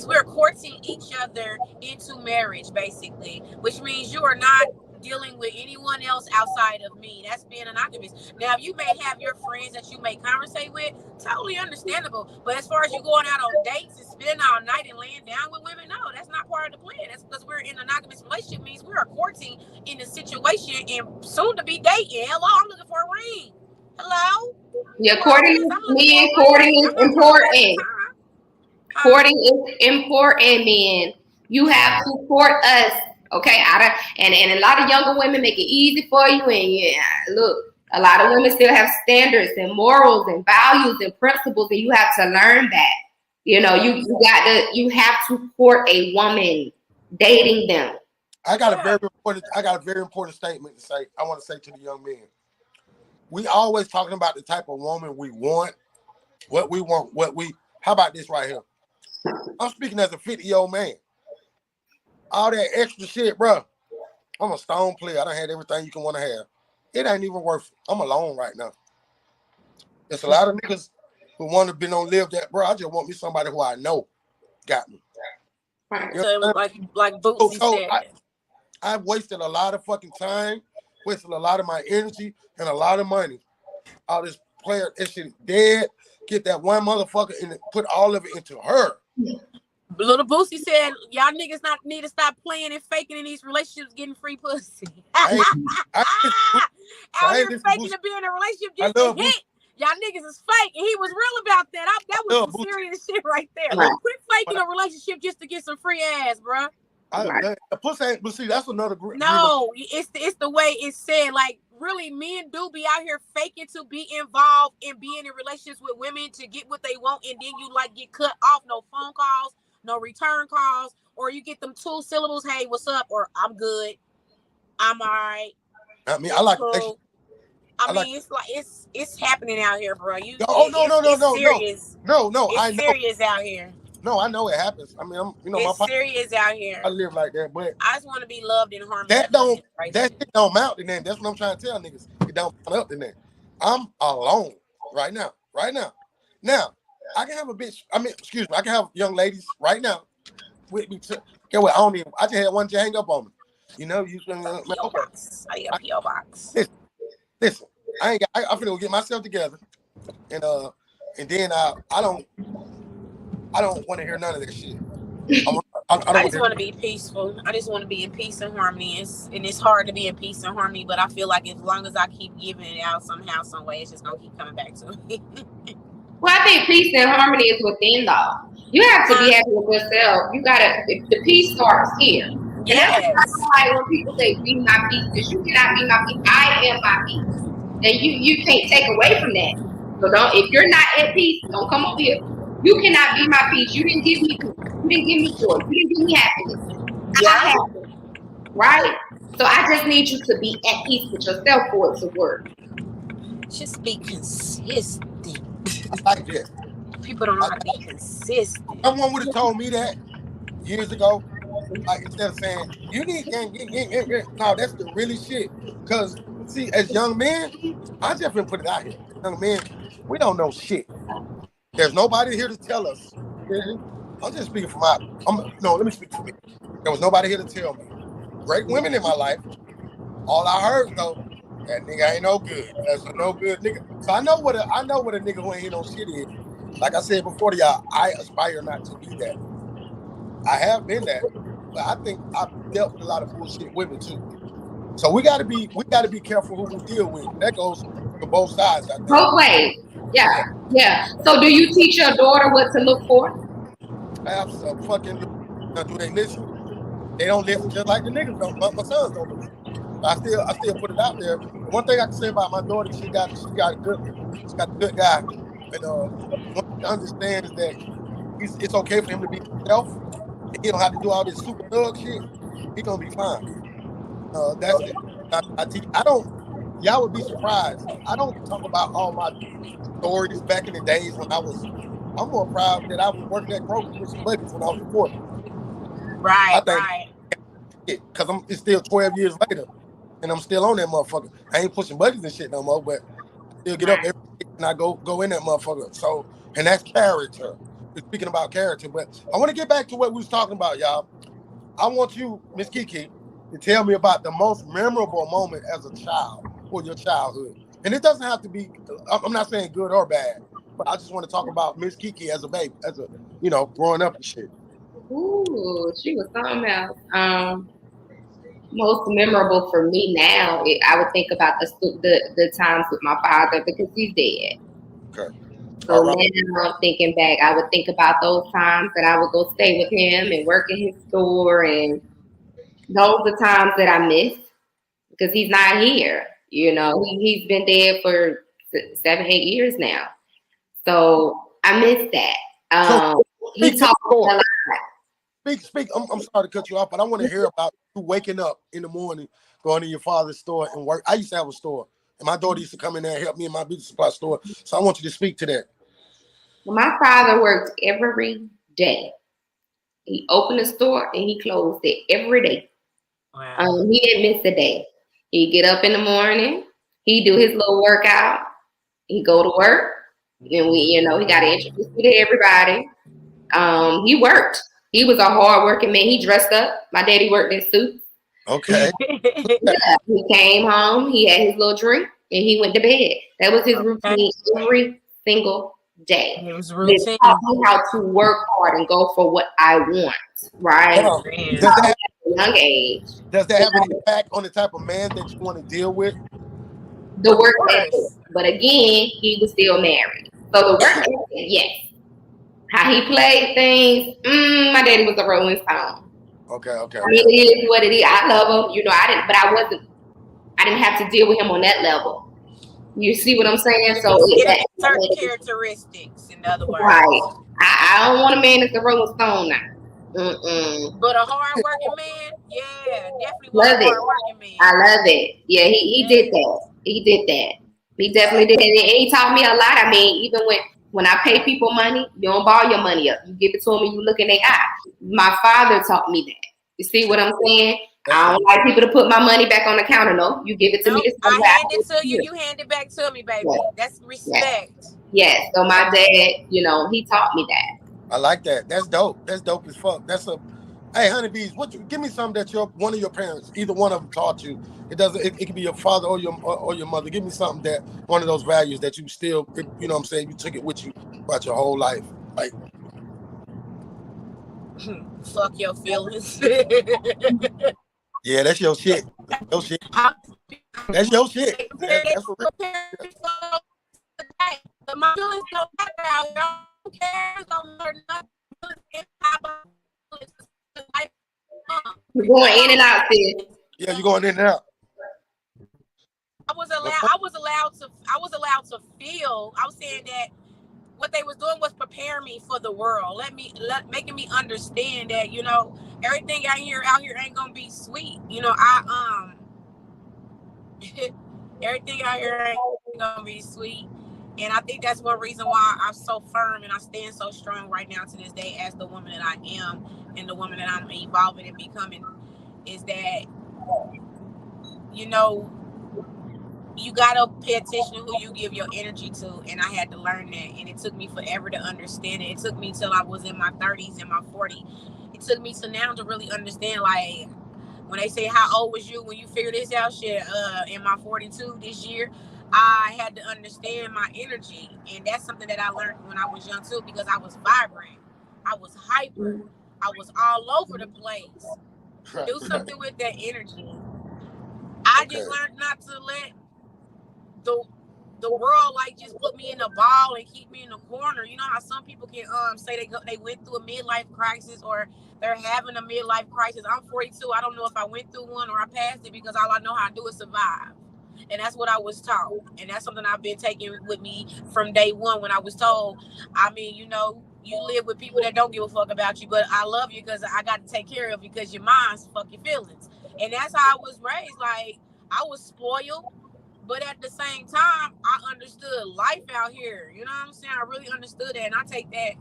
we're courting each other into marriage, basically. Which means you are not dealing with anyone else outside of me. That's being monogamous. Now, you may have your friends that you may conversate with, totally understandable. But as far as you going out on dates and spending all night and laying down with women, no, that's not part of the plan. That's because we're in a monogamous relationship. Means we are courting in a situation and soon to be dating. Hello, I'm looking for a ring. Hello? Yeah, courting is important. Courting is important, men. You have to court us, okay? And a lot of younger women make it easy for you. And look, a lot of women still have standards and morals and values and principles, and you have to learn that. You have to court a woman, dating them. I got a very important statement to say. I want to say to the young men. We always talking about the type of woman we want, what we want, how about this right here? I'm speaking as a 50-year-old man. All that extra shit, bro. I'm a stone player. I done had everything you can want to have. It ain't even worth it. I'm alone right now. There's a lot of niggas who want to live that, bro. I just want me somebody who I know got me. You know, like Bootsy said. I've wasted a lot of fucking time, wasted a lot of my energy and a lot of money. All this player, that shit dead. Get that one motherfucker and put all of it into her. Little Boosie said, y'all niggas need to stop playing and faking in these relationships, getting free pussy. Out here faking to be in a relationship just to hit. Y'all niggas is fake, and he was real about that. That was some serious shit right there. Right. Quit faking a relationship just to get some free ass, bro. The pussy ain't, but see, that's another group. No, it's the way it's said. Like really men do be out here faking to be involved and being in relationships with women to get what they want, and then you like get cut off, no phone calls, no return calls, or you get them 2 syllables, hey, what's up, or I'm good, I'm all right. I mean, I like cool. I mean, it's like it's happening out here, bro. No. It's serious. No, it's I know. Serious out here. No, I know it happens. I mean, it's serious out here. I live like that, but I just want to be loved in harmony. That shit don't mount in there. That's what I'm trying to tell niggas. It don't mount up in there. I'm alone right now. Now, I can have a bitch. I mean, excuse me. I can have young ladies right now with me. Get what? I just had one to hang up on me. You know, you can. P.O. box. I got P.O. box. Listen. I'm finna go get myself together, and then I don't want to hear none of that shit. I just want to be peaceful. I just want to be in peace and harmony. It's hard to be in peace and harmony, but I feel like as long as I keep giving it out somehow, some way, it's just gonna keep coming back to me. Well, I think peace and harmony is within, though. You have to be happy with yourself. You gotta. The peace starts here. Yes. And that's why when people say "be my peace," because you cannot be my peace. I am my peace. And you can't take away from that. So if you're not at peace, don't come over here. You cannot be my peace. You didn't give me peace. You didn't give me joy. You didn't give me happiness. Yeah. I have it. Right? So I just need you to be at peace with yourself for it to work. Just be consistent. I like that. People don't know how to be consistent. Someone would have told me that years ago. Like, instead of saying, you need no, that's the really shit. Because see, as young men, I just been put it out here. As young men, we don't know shit. There's nobody here to tell us. I'm just speaking for let me speak for me. There was nobody here to tell me. Great women in my life. All I heard though, that nigga ain't no good. That's a no good nigga. So I know what a nigga who ain't no shit is. Like I said before to y'all, I aspire not to be that. I have been that, but I think I've dealt with a lot of bullshit women too. So we gotta be careful who we deal with. That goes to both sides, I think. Both ways. Yeah. So do you teach your daughter what to look for? Absolutely. Do they listen? They don't listen just like the niggas don't, but my sons don't listen. I still put it out there. One thing I can say about my daughter, she got a good guy. And what she understands is that it's okay for him to be himself. He don't have to do all this super thug shit. He gonna be fine. That's it. Y'all would be surprised. I don't talk about all my stories back in the days when I'm more proud that I was working at Kroger with some buddies when I was 40. Right. Because it's still 12 years later, and I'm still on that motherfucker. I ain't pushing buddies and shit no more, but I still get up every day and I go in that motherfucker. So, and that's character. We're speaking about character, but I want to get back to what we was talking about, y'all. I want you, Miss KeKe, to tell me about the most memorable moment as a child or your childhood. And it doesn't have to be, I'm not saying good or bad, but I just want to talk about Miss KeKe as a baby, growing up and shit. Ooh, she was something else. Most memorable for me now, I would think about the times with my father because he's dead. Okay. So now I'm thinking back, I would think about those times that I would go stay with him and work in his store, and those are times that I miss because he's not here. He's been dead for 7-8 years now. So I miss that. He talked a lot. Speak. I'm sorry to cut you off, but I want to hear about you waking up in the morning, going to your father's store and work. I used to have a store, and my daughter used to come in there and help me in my beauty supply store. So I want you to speak to that. Well, my father worked every day. He opened the store and he closed it every day. Wow. He didn't miss a day. He'd get up in the morning. He'd do his little workout. He'd go to work. And he got to introduce me to everybody. He worked. He was a hard-working man. He dressed up. My daddy worked in suits. Okay. Yeah. He came home. He had his little drink, and he went to bed. That was his routine every single day. It was routine. Taught me how to work hard and go for what I want. Right. At a young age. Does that have an impact on the type of man that you want to deal with? The work ethic. But again, he was still married. So the work ethic, yes. How he played things, my daddy was a Rolling Stone. Okay. I mean, it is what it is. I love him, but I wasn't I didn't have to deal with him on that level. You see what I'm saying? So certain characteristics, in other words. Right. I don't want a man that's a Rolling Stone now. Mm-mm. But a hard-working man, yeah, definitely Love a hard-working man. I love it. Yeah, he did that. He did that. He definitely did. And he taught me a lot. I mean, even when I pay people money, you don't borrow your money up. You give it to them and you look in their eye. My father taught me that. You see what I'm saying? I don't like people to put my money back on the counter. No, you give it to me. I hand it to you. You hand it back to me, baby. Yeah. That's respect. Yes. So my dad, you know, he taught me that. I like that. That's dope. That's dope as fuck. Hey, honeybees, give me something that one of your parents, either one of them, taught you. It can be your father or your mother. Give me something that one of those values that you still, you know what I'm saying, you took it with you throughout your whole life. Like, fuck your feelings. Yeah, that's your shit. Your shit. That's your shit. That's for real. My feelings don't matter. I don't care. Don't matter nothing. You're going in and out, sis. Yeah, you're going in and out. I was allowed to feel. I was saying that what they was doing was preparing me for the world. Making me understand that, you know, everything out here ain't gonna be sweet. You know, everything out here ain't gonna be sweet. And I think that's one reason why I'm so firm and I stand so strong right now to this day as the woman that I am and the woman that I'm evolving and becoming, is that, you know, you gotta pay attention to who you give your energy to. And I had to learn that. And it took me forever to understand it. It took me till I was in my 30s and my 40s. It took me to now to really understand, like, when they say, how old was you when you figured this out? Shit, in my 42 this year, I had to understand my energy. And that's something that I learned when I was young too, because I was vibrant. I was hyper. I was all over the place. Do something with that energy. I just learned not to let the world like just put me in a ball and keep me in the corner. You know how some people can say they went through a midlife crisis or they're having a midlife crisis. I'm 42. I don't know if I went through one or I passed it, because all I know how to do is survive. And that's what I was taught. And that's something I've been taking with me from day one when I was told, I mean, you know, you live with people that don't give a fuck about you, but I love you because I got to take care of you because your mind's fuck your feelings. And that's how I was raised. Like, I was spoiled. But at the same time, I understood life out here. You know what I'm saying? I really understood that. And I take that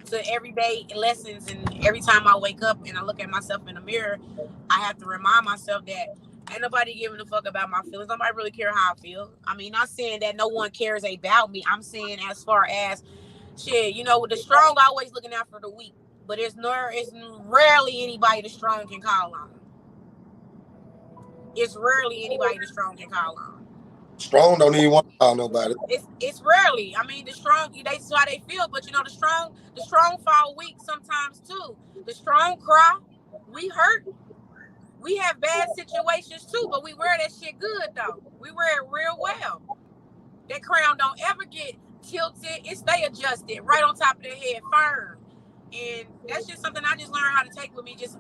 to everyday lessons. And every time I wake up and I look at myself in the mirror, I have to remind myself that ain't nobody giving a fuck about my feelings. Nobody really care how I feel. I mean, not saying that no one cares about me. I'm saying as far as, shit, you know, the strong always looking out for the weak. But it's rarely anybody the strong can call on. It's rarely anybody the strong can call on. Strong don't even want to call nobody. It's rarely. I mean, the strong, that's how they feel. But you know, the strong fall weak sometimes too. The strong cry. We hurt. We have bad situations too, but we wear that shit good though. We wear it real well. That crown don't ever get tilted. It stay adjusted right on top of the head, firm. And that's just something I just learned how to take with me. Just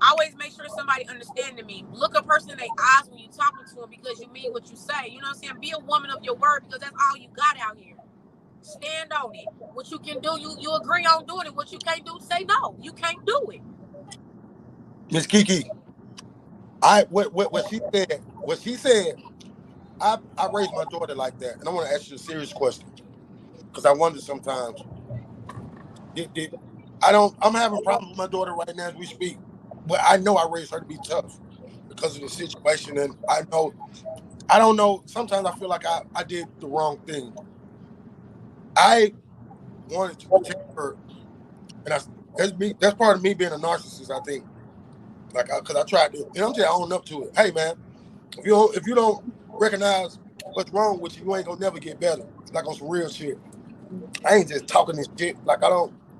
always make sure somebody understanding me. Look a person in their eyes when you're talking to them, because you mean what you say. You know what I'm saying? Be a woman of your word, because that's all you got out here. Stand on it. What you can do, you agree on doing it. What you can't do, say no. You can't do it. Miss KeKe, what she said, I raised my daughter like that. And I want to ask you a serious question, because I wonder sometimes. I'm having problems with my daughter right now as we speak. But I know I raised her to be tough because of the situation. And I don't know. Sometimes I feel like I did the wrong thing. I wanted to protect her. And that's part of me being a narcissist, I think. Like, because I tried to, and I'm just owning up to it. Hey, man, if you don't recognize what's wrong with you, you ain't going to never get better. Like on some real shit. I ain't just talking this shit. Like,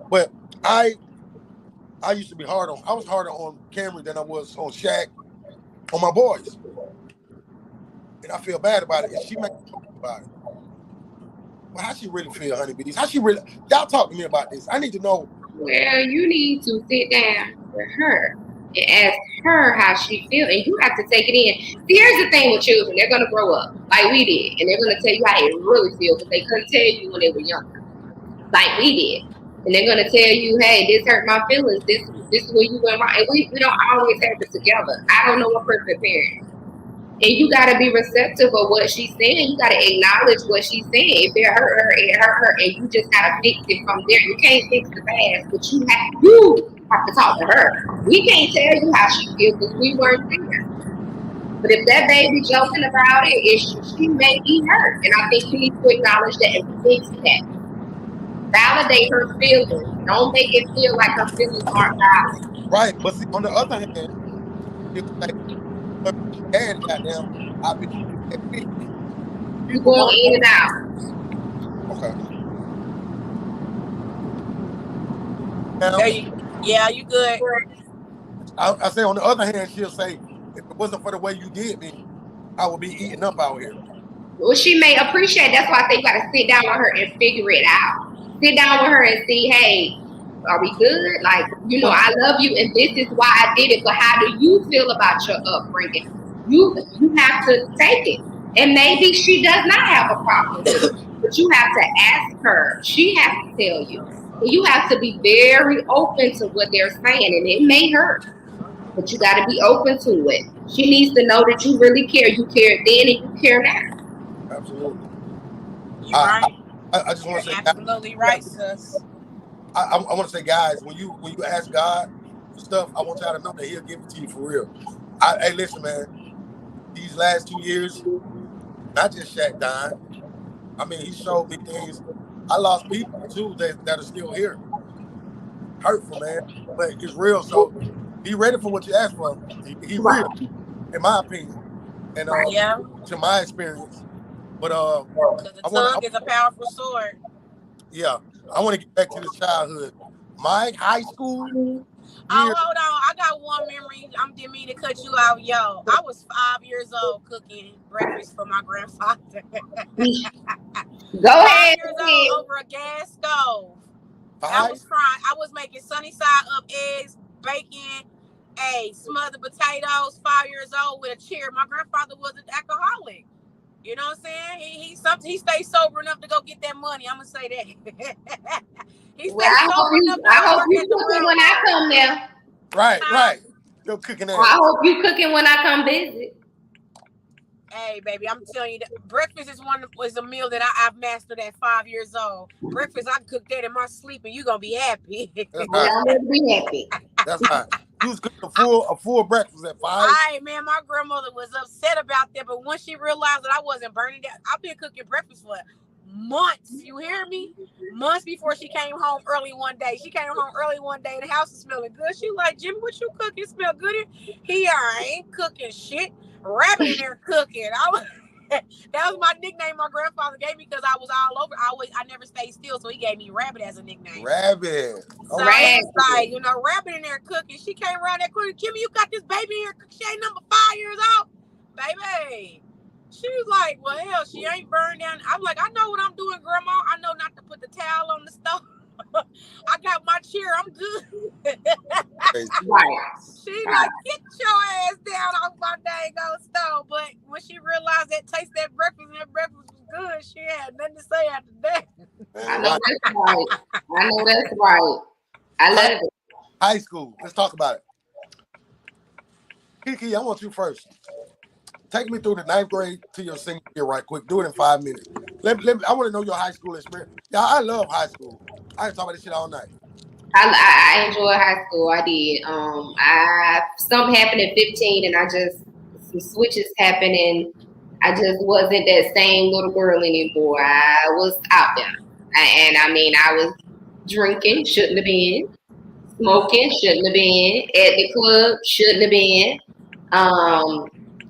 but I used to be I was harder on Cameron than I was on Shaq, on my boys. And I feel bad about it. And she makes me talk about it. Well, how she really feel, honeybees? Y'all talk to me about this. I need to know. Well, you need to sit down with her and ask her how she feels, and you have to take it in. See, here's the thing with children: they're gonna grow up like we did, and they're gonna tell you how they really feel, but they couldn't tell you when they were younger, like we did. And they're gonna tell you, "Hey, this hurt my feelings. This is where you went wrong." And we don't always have it together. I don't know a perfect parent. And you gotta be receptive of what she's saying. You gotta acknowledge what she's saying. If it hurt her, it hurt her, and you just gotta fix it from there. You can't fix the past, but you have to talk to her. We can't tell you how she feels because we weren't there. But if that baby joking about it, she may be hurt, and I think you need to acknowledge that and fix that. Validate her feelings. Don't make it feel like her feelings aren't valid. Right, but see, on the other hand, it's like, and goddamn, I've been. You going in and out. Okay. Yeah, you good. I say on the other hand, she'll say, if it wasn't for the way you did me, I would be eating up out here. Well, she may appreciate. That's why I think you got to sit down with her and figure it out. Sit down with her and see, hey, are we good? Like, I love you, and this is why I did it. But how do you feel about your upbringing? You have to take it, and maybe she does not have a problem with it, but you have to ask her. She has to tell you. You have to be very open to what they're saying, and it may hurt, but you got to be open to it. She needs to know that you really care. You cared then, and you care now. Absolutely. You're right. I just want to say, absolutely right, sis. I want to say, guys, when you ask God for stuff, I want y'all to know that He'll give it to you for real. Hey, listen, man. These last 2 years, not just Shaq died. I mean, he showed me things. I lost people too that are still here. Hurtful, man, but it's real. So be ready for what you ask for. He real, in my opinion, and to my experience. But the tongue is a powerful sword. Yeah, I want to get back to this childhood. My high school. Oh, hold on. I got one memory. I didn't mean to cut you out, yo. I was 5 years old cooking breakfast for my grandfather. Go ahead. 5 years old over a gas stove. I was frying. I was making sunny side up eggs, bacon, smothered potatoes. 5 years old with a chair. My grandfather was an alcoholic. You know what I'm saying? He stayed sober enough to go get that money. I'm gonna say that. He stayed sober enough to I hope you cooking when I come there. Right. You're cooking that. I hope you cooking when I come visit. Hey, baby, I'm telling you that breakfast is a meal that I've mastered at 5 years old. Breakfast, I cook that in my sleep, and you gonna be happy. That's right. I'm gonna be happy. That's right. You was cooking a full breakfast at 5. Hey, man, my grandmother was upset about that, but once she realized that I wasn't burning that, I've been cooking breakfast for months. You hear me? Months before she came home early one day. She came home early one day, and the house is smelling good. She like, Jimmy, what you cooking? Smell good here? I ain't cooking shit. Rabbit in there cooking. That was my nickname my grandfather gave me because I was all over. I never stayed still, so he gave me Rabbit as a nickname. Rabbit. So it's like, Rabbit in there cooking. She came around there cooking. Kimmy, you got this baby in here. She ain't number 5 years old. Baby. She was like, well, hell, she ain't burned down. I'm like, I know what I'm doing, Grandma. I know not to put the towel on the stove. I got my chair. I'm good. Right. She like, get your ass down off my dang old stove. But when she realized that taste that breakfast and that breakfast was good, she had nothing to say after that. I know that's right. I love it. High school. Let's talk about it. KeKe, I want you first. Take me through the 9th grade to your senior year right quick. Do it in 5 minutes. I want to know your high school experience. Yeah, I love high school. I can talk about this shit all night. I enjoyed high school. I did. Something happened at 15, and some switches happened, and I just wasn't that same little girl anymore. I was out there, I was drinking, shouldn't have been. Smoking, shouldn't have been. At the club, shouldn't have been.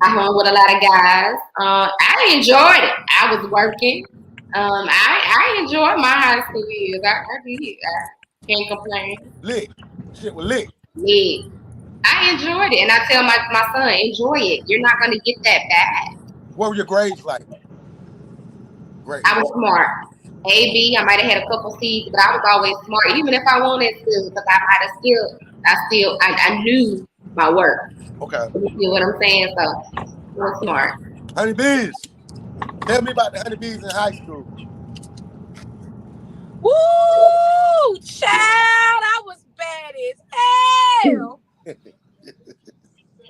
I hung with a lot of guys. I enjoyed it. I was working. I enjoyed my high school years. I did. I can't complain. Lit. Shit was lit. Yeah. I enjoyed it. And I tell my son, enjoy it. You're not going to get that back. What were your grades like? Great. I was smart. A, B, I might have had a couple C's, but I was always smart. Even if I wanted to, because I might have I knew my work. Okay. You see what I'm saying? So, real smart. Honeybees. Tell me about the honeybees in high school. Woo! Child, I was bad as hell.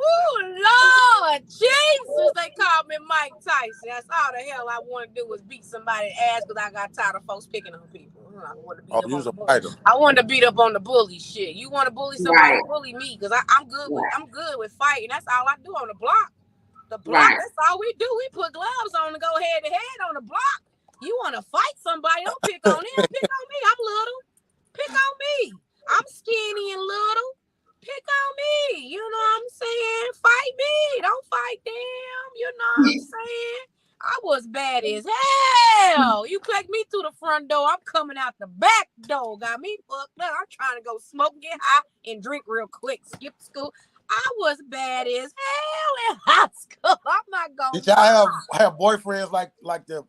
Oh, Lord Jesus, they called me Mike Tyson. That's all the hell I want to do was beat somebody's ass because I got tired of folks picking on people. I wanted to beat up on the bully. I wanted to beat up on the bully shit. You want to bully somebody, bully me because I'm good with fighting. That's all I do on the block. The block, that's all we do. We put gloves on to go head to head on the block. You want to fight somebody, don't pick on them. Pick on me. I'm little. Pick on me. I'm skinny and little. Pick on me. You know what I'm saying? Fight me. Don't fight them. You know what I'm saying? I was bad as hell. You click me through the front door. I'm coming out the back door. Got me fucked up. I'm trying to go smoke, get high, and drink real quick. Skip school. I was bad as hell in high school. I'm not going. Did y'all have boyfriends like the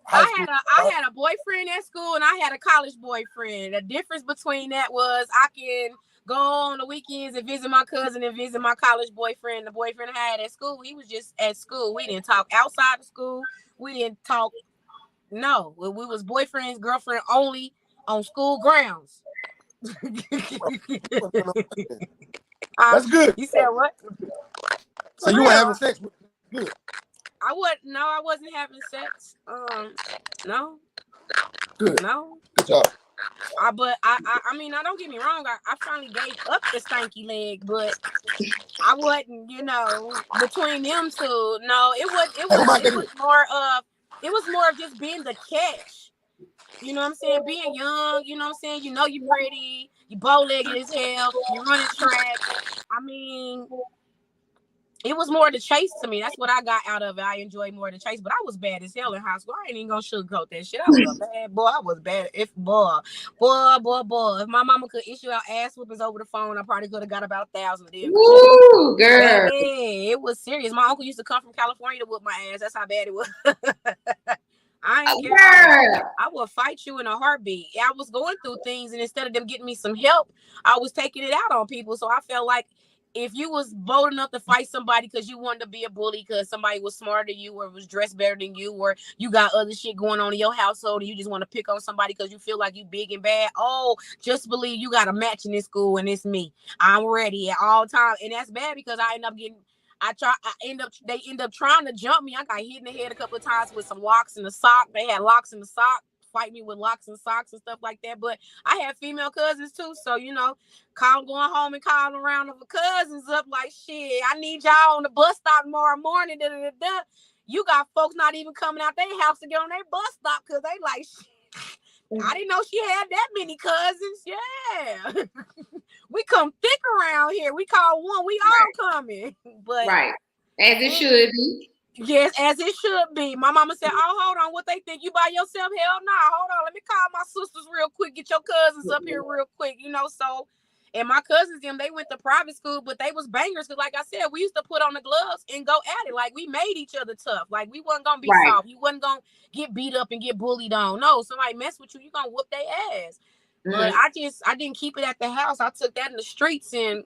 high school? I had a boyfriend at school and I had a college boyfriend. The difference between that was I can go on the weekends and visit my cousin and visit my college boyfriend. The boyfriend I had at school, he was just at school. We didn't talk outside of school. We didn't talk. No, we was boyfriends, girlfriend only on school grounds. That's good. You said what? So you were having sex with good. I wasn't having sex. No. Good. No. Good job. But I mean, now don't get me wrong. I finally gave up the stanky leg, but I wasn't, between them two. No, it was more of just being the catch. You know what I'm saying? Being young, you know what I'm saying? You're pretty, you bow-legged as hell, you running track. I mean, it was more the chase to me. That's what I got out of it. I enjoyed more the chase, but I was bad as hell in high school. I ain't even gonna sugarcoat that shit. I was a bad boy. I was bad. Boy. If my mama could issue out ass whoopings over the phone, I probably could have got about 1,000 of them. Woo, girl. Baby, it was serious. My uncle used to come from California to whoop my ass. That's how bad it was. I ain't care. I will fight you in a heartbeat. I was going through things, and instead of them getting me some help, I was taking it out on people. So I felt like if you was bold enough to fight somebody because you wanted to be a bully because somebody was smarter than you or was dressed better than you or you got other shit going on in your household and you just want to pick on somebody because you feel like you big and bad, just believe you got a match in this school and it's me. I'm ready at all times. And that's bad because I they end up trying to jump me. I got hit in the head a couple of times with some locks in the sock. They had locks in the sock, fight me with locks and socks and stuff like that. But I had female cousins too. So, going home and calling around of the cousins up like, shit, I need y'all on the bus stop tomorrow morning. You got folks not even coming out their house to get on their bus stop because they like, shit, I didn't know she had that many cousins. Yeah. We come thick around here. We call one. We all coming. But right. As it should be. Yes, as it should be. My mama said, hold on. What they think? You by yourself? Hell no. Hold on. Let me call my sisters real quick. Get your cousins up here real quick. So, and my cousins, they went to private school, but they was bangers. Because like I said, we used to put on the gloves and go at it. Like we made each other tough. Like we wasn't going to be soft. You wasn't going to get beat up and get bullied on. No, somebody mess with you, you going to whoop their ass. But I didn't keep it at the house. I took that in the streets, and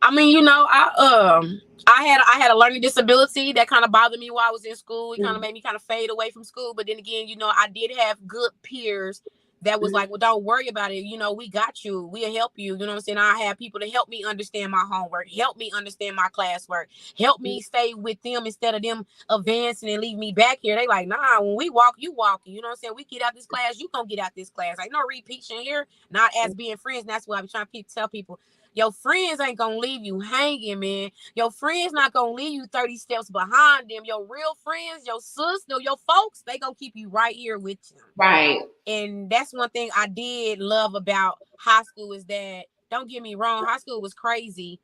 I mean, I had a learning disability that kind of bothered me while I was in school. It kind of made me kind of fade away from school. But then again, I did have good peers that was like, well, don't worry about it. We got you. We'll help you. You know what I'm saying? I had people to help me understand my homework, help me understand my classwork, help me stay with them instead of them advancing and leave me back here. They like, nah, when we walk, you walking. You know what I'm saying? We get out this class, you gonna get out this class. Like no repeating here, not as being friends. And that's what I be trying to tell people. Your friends ain't gonna leave you hanging, man. Your friends not gonna leave you 30 steps behind them. Your real friends, your sister, your folks, they gonna keep you right here with you. Right. And that's one thing I did love about high school is that, don't get me wrong, high school was crazy,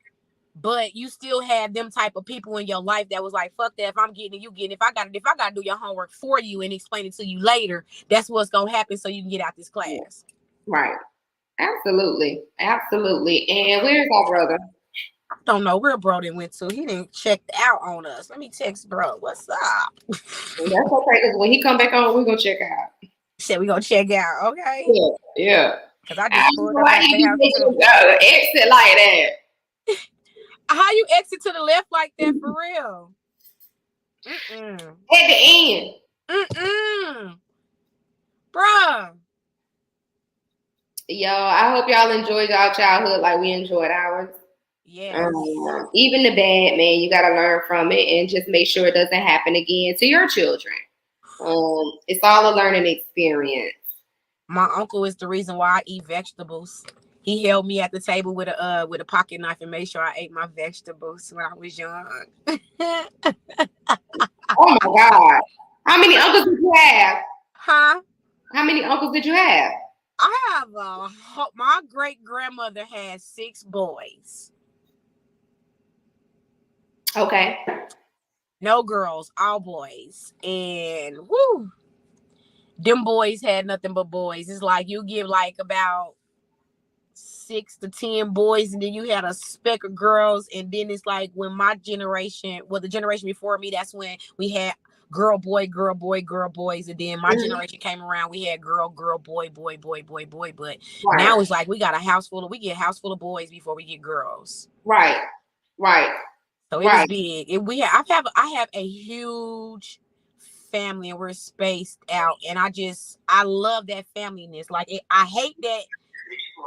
but you still had them type of people in your life that was like, fuck that, if I'm getting it, you getting it. If I gotta do your homework for you and explain it to you later, that's what's gonna happen so you can get out this class. Right. Absolutely. And where's our brother? I don't know where bro then went to. He didn't check out on us. Let me text bro. What's up? That's okay, because when he come back on, we're gonna check out. Said we gonna check out, okay? Yeah. Because I just pulled up at the house too. Exit like that. How you exit to the left like that for real? At the end. Bruh. Yo, I hope y'all enjoyed y'all childhood like we enjoyed ours. Yeah. Even the bad, man, you got to learn from it and just make sure it doesn't happen again to your children. It's all a learning experience. My uncle is the reason why I eat vegetables. He held me at the table with a pocket knife and made sure I ate my vegetables when I was young. Oh my God. How many uncles did you have? Huh? How many uncles did you have? I have my great grandmother had 6 boys. Okay. No girls, all boys. And whoo, them boys had nothing but boys. It's like you give like about 6 to 10 boys, and then you had a speck of girls. And then it's like when my generation, well, the generation before me, that's when we had girl, boy, girl, boy, girl, boys. And then my generation came around, we had girl, girl, boy, boy, boy, boy, boy. But now it's like we get a house full of boys before we get girls. Right. So it was big. I have a huge family, and we're spaced out, and I love that familyness. Like I hate that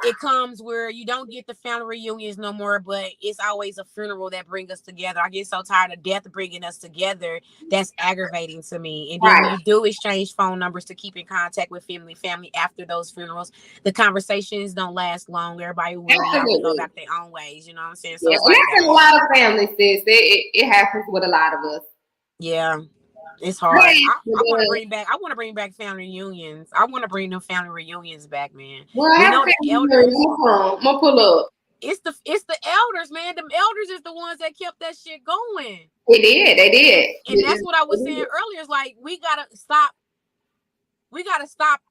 it comes where you don't get the family reunions no more, but it's always a funeral that brings us together. I get so tired of death bringing us together. That's aggravating to me. And then when you do exchange phone numbers to keep in contact with family after those funerals, the conversations don't last long. Everybody will go back their own ways. You know what I'm saying? So yeah, and that's a lot of families, sis. It happens with a lot of us. Yeah. It's hard. I want to bring back family reunions. I want to bring them family reunions back, man. Well, I know the elders. I'm gonna pull up. It's the elders, man. Them elders is the ones that kept that shit going. They did. And that's what I was saying earlier. It's like we gotta stop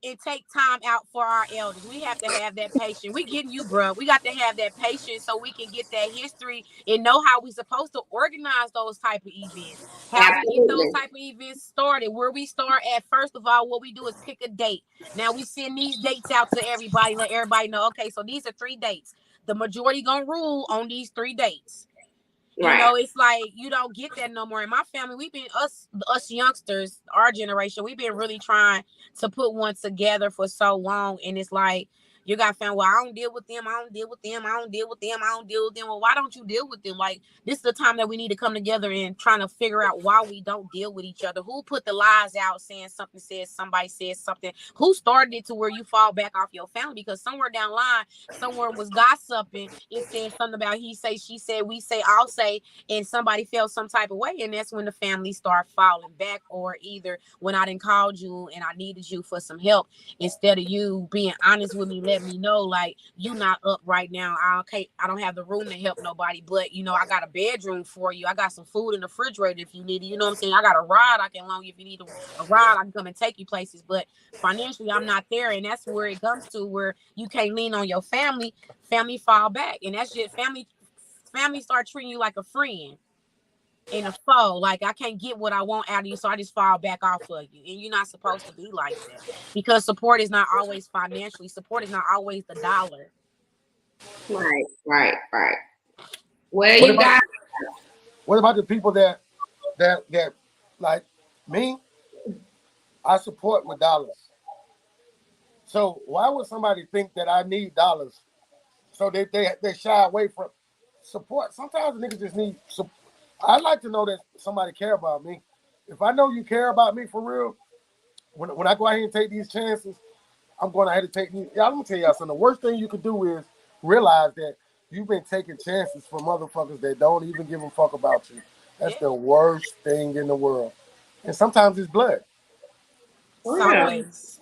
and take time out for our elders. We have to have that patience. We getting you, bro. We got to have that patience so we can get that history and know how we supposed to organize those type of events. How we get those type of events started. Where we start at, first of all, what we do is pick a date. Now we send these dates out to everybody, let everybody know, okay, so these are 3 dates. The majority gonna rule on these 3 dates. You know, it's like you don't get that no more. In my family, we've been us youngsters, our generation, we've been really trying to put one together for so long. And it's like you got family, well, I don't deal with them, I don't deal with them. Well, why don't you deal with them? Like, this is the time that we need to come together and trying to figure out why we don't deal with each other. Who put the lies out saying something somebody says something? Who started it to where you fall back off your family? Because somewhere down the line, someone was gossiping and saying something about he say, she said, we say, I'll say, and somebody felt some type of way. And that's when the family start falling back, or either when I done called you and I needed you for some help, instead of you being honest with me, let me know, like, you not up right now. I don't have the room to help nobody, but you know, I got a bedroom for you. I got some food in the refrigerator if you need it. You know what I'm saying? I got a ride I can loan you if you need a ride. I can come and take you places, but financially I'm not there. And that's where it comes to, where you can't lean on your family fall back. And that's just family start treating you like a friend and a foe. Like, I can't get what I want out of you, so I just fall back off of you. And you're not supposed to be like that, because support is not always financially. Support is not always the dollar. Right. Well, what about the people that like me? I support with dollars. So why would somebody think that I need dollars? So they shy away from support. Sometimes niggas just need support. I like to know that somebody care about me. If I know you care about me for real, when I go out here and take these chances, I'm going ahead and take these. Yeah, I'm gonna tell y'all something. The worst thing you could do is realize that you've been taking chances for motherfuckers that don't even give a fuck about you. That's the worst thing in the world. And sometimes it's blood. Sometimes it's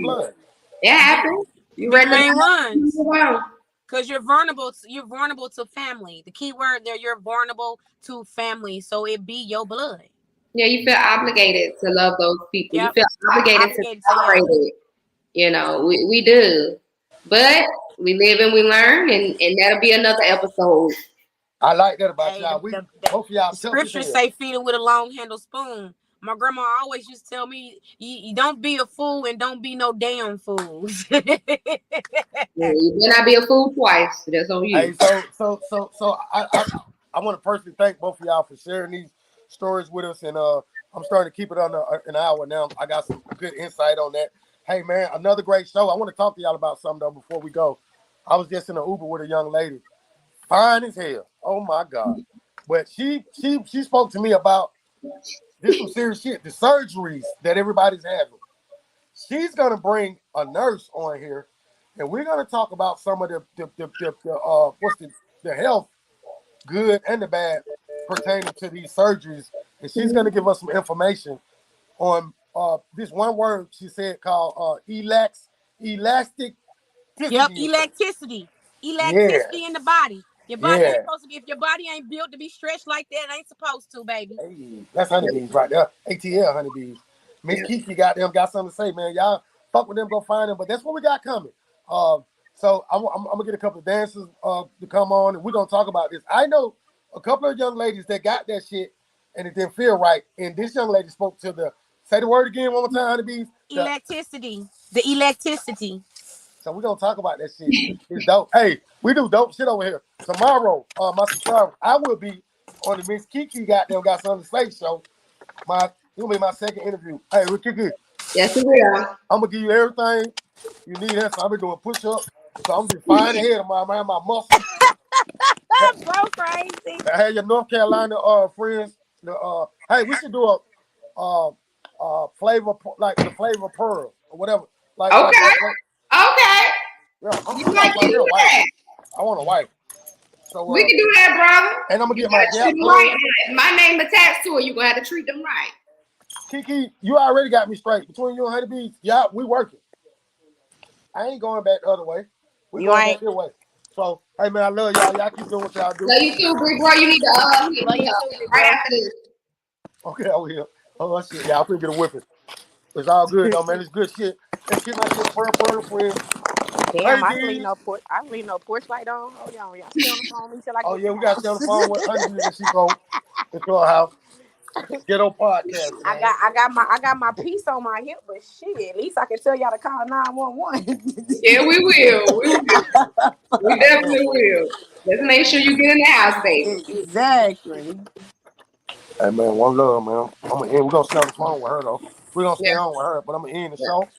blood. It happens. You main ones. Because you're vulnerable to family. The key word there, you're vulnerable to family. So it be your blood. Yeah, you feel obligated to love those people. Yep. You feel obligated to tolerate it. You know, we do. But we live and we learn, and that'll be another episode. I like that about y'all. Both of y'all. The scriptures say feed it with a long handled spoon. My grandma always used to tell me, you don't be a fool and don't be no damn fools. You better not be a fool twice. That's on you. Hey, so I want to personally thank both of y'all for sharing these stories with us, and I'm starting to keep it under an hour now. I got some good insight on that. Hey man, another great show. I want to talk to y'all about something though before we go. I was just in an Uber with a young lady, fine as hell. Oh my God! But she spoke to me about this some serious shit. The surgeries that everybody's having. She's gonna bring a nurse on here, and we're gonna talk about some of the health good and the bad pertaining to these surgeries, and she's gonna give us some information on this one word she said called elastic. Yep, electricity. Yeah, Electricity in the body. Your body ain't yeah. supposed to be, if your body ain't built to be stretched like that, it ain't supposed to, baby. Hey, that's honeybees right there. ATL honeybees. Miss KeKe got something to say, man. Y'all fuck with them, go find them. But that's what we got coming. So I'm gonna get a couple of dancers to come on, and we're gonna talk about this. I know a couple of young ladies that got that shit, and it didn't feel right. And this young lady spoke to the say the word again one more time, honeybees. Electricity. The electricity. So we're gonna talk about that shit. It's dope. Hey, we do dope shit over here. Tomorrow, my subscribers, I will be on the Miss KeKe got something to say show. It'll be my second interview. Hey, with KeKe. Yes, we will. I'm gonna give you everything you need. So I've been doing push-ups. So I'm just fine ahead of my muscles. Bro, crazy. I had your North Carolina friends. Hey, we should do a flavor like the flavor pearl or whatever. Like Okay. yeah, I'm You like to do a wife. that? I want a wife. So We can do that, brother. And I'm gonna You get my gotta treat them right. My name attached to it. You're gonna have to treat them right. KeKe, you already got me straight. Between you and Honeybees, yeah, we working. I ain't going back the other way. We going back this way. So, hey man, I love y'all. Y'all keep doing what y'all do. Love you too, big bro. You need to hit me up right after this. Okay, over here. Oh shit, yeah, I'm gonna get a whipping. It's all good though, man. It's good shit. Let's get my shit pearl friends. Damn, I leave no porch light on. Hold on, y'all stay on the phone until I get. Oh yeah, we got to stay on the phone with Honeybees and she go into our house. Ghetto podcast. Man. I got my piece on my hip, but shit, at least I can tell y'all to call 911. Yeah, we will. We definitely will. Let's make sure you get in the house, baby. Exactly. Hey man, one love, man. We're gonna stay on the phone with her though. We're gonna stay on with her, but I'm gonna end the show.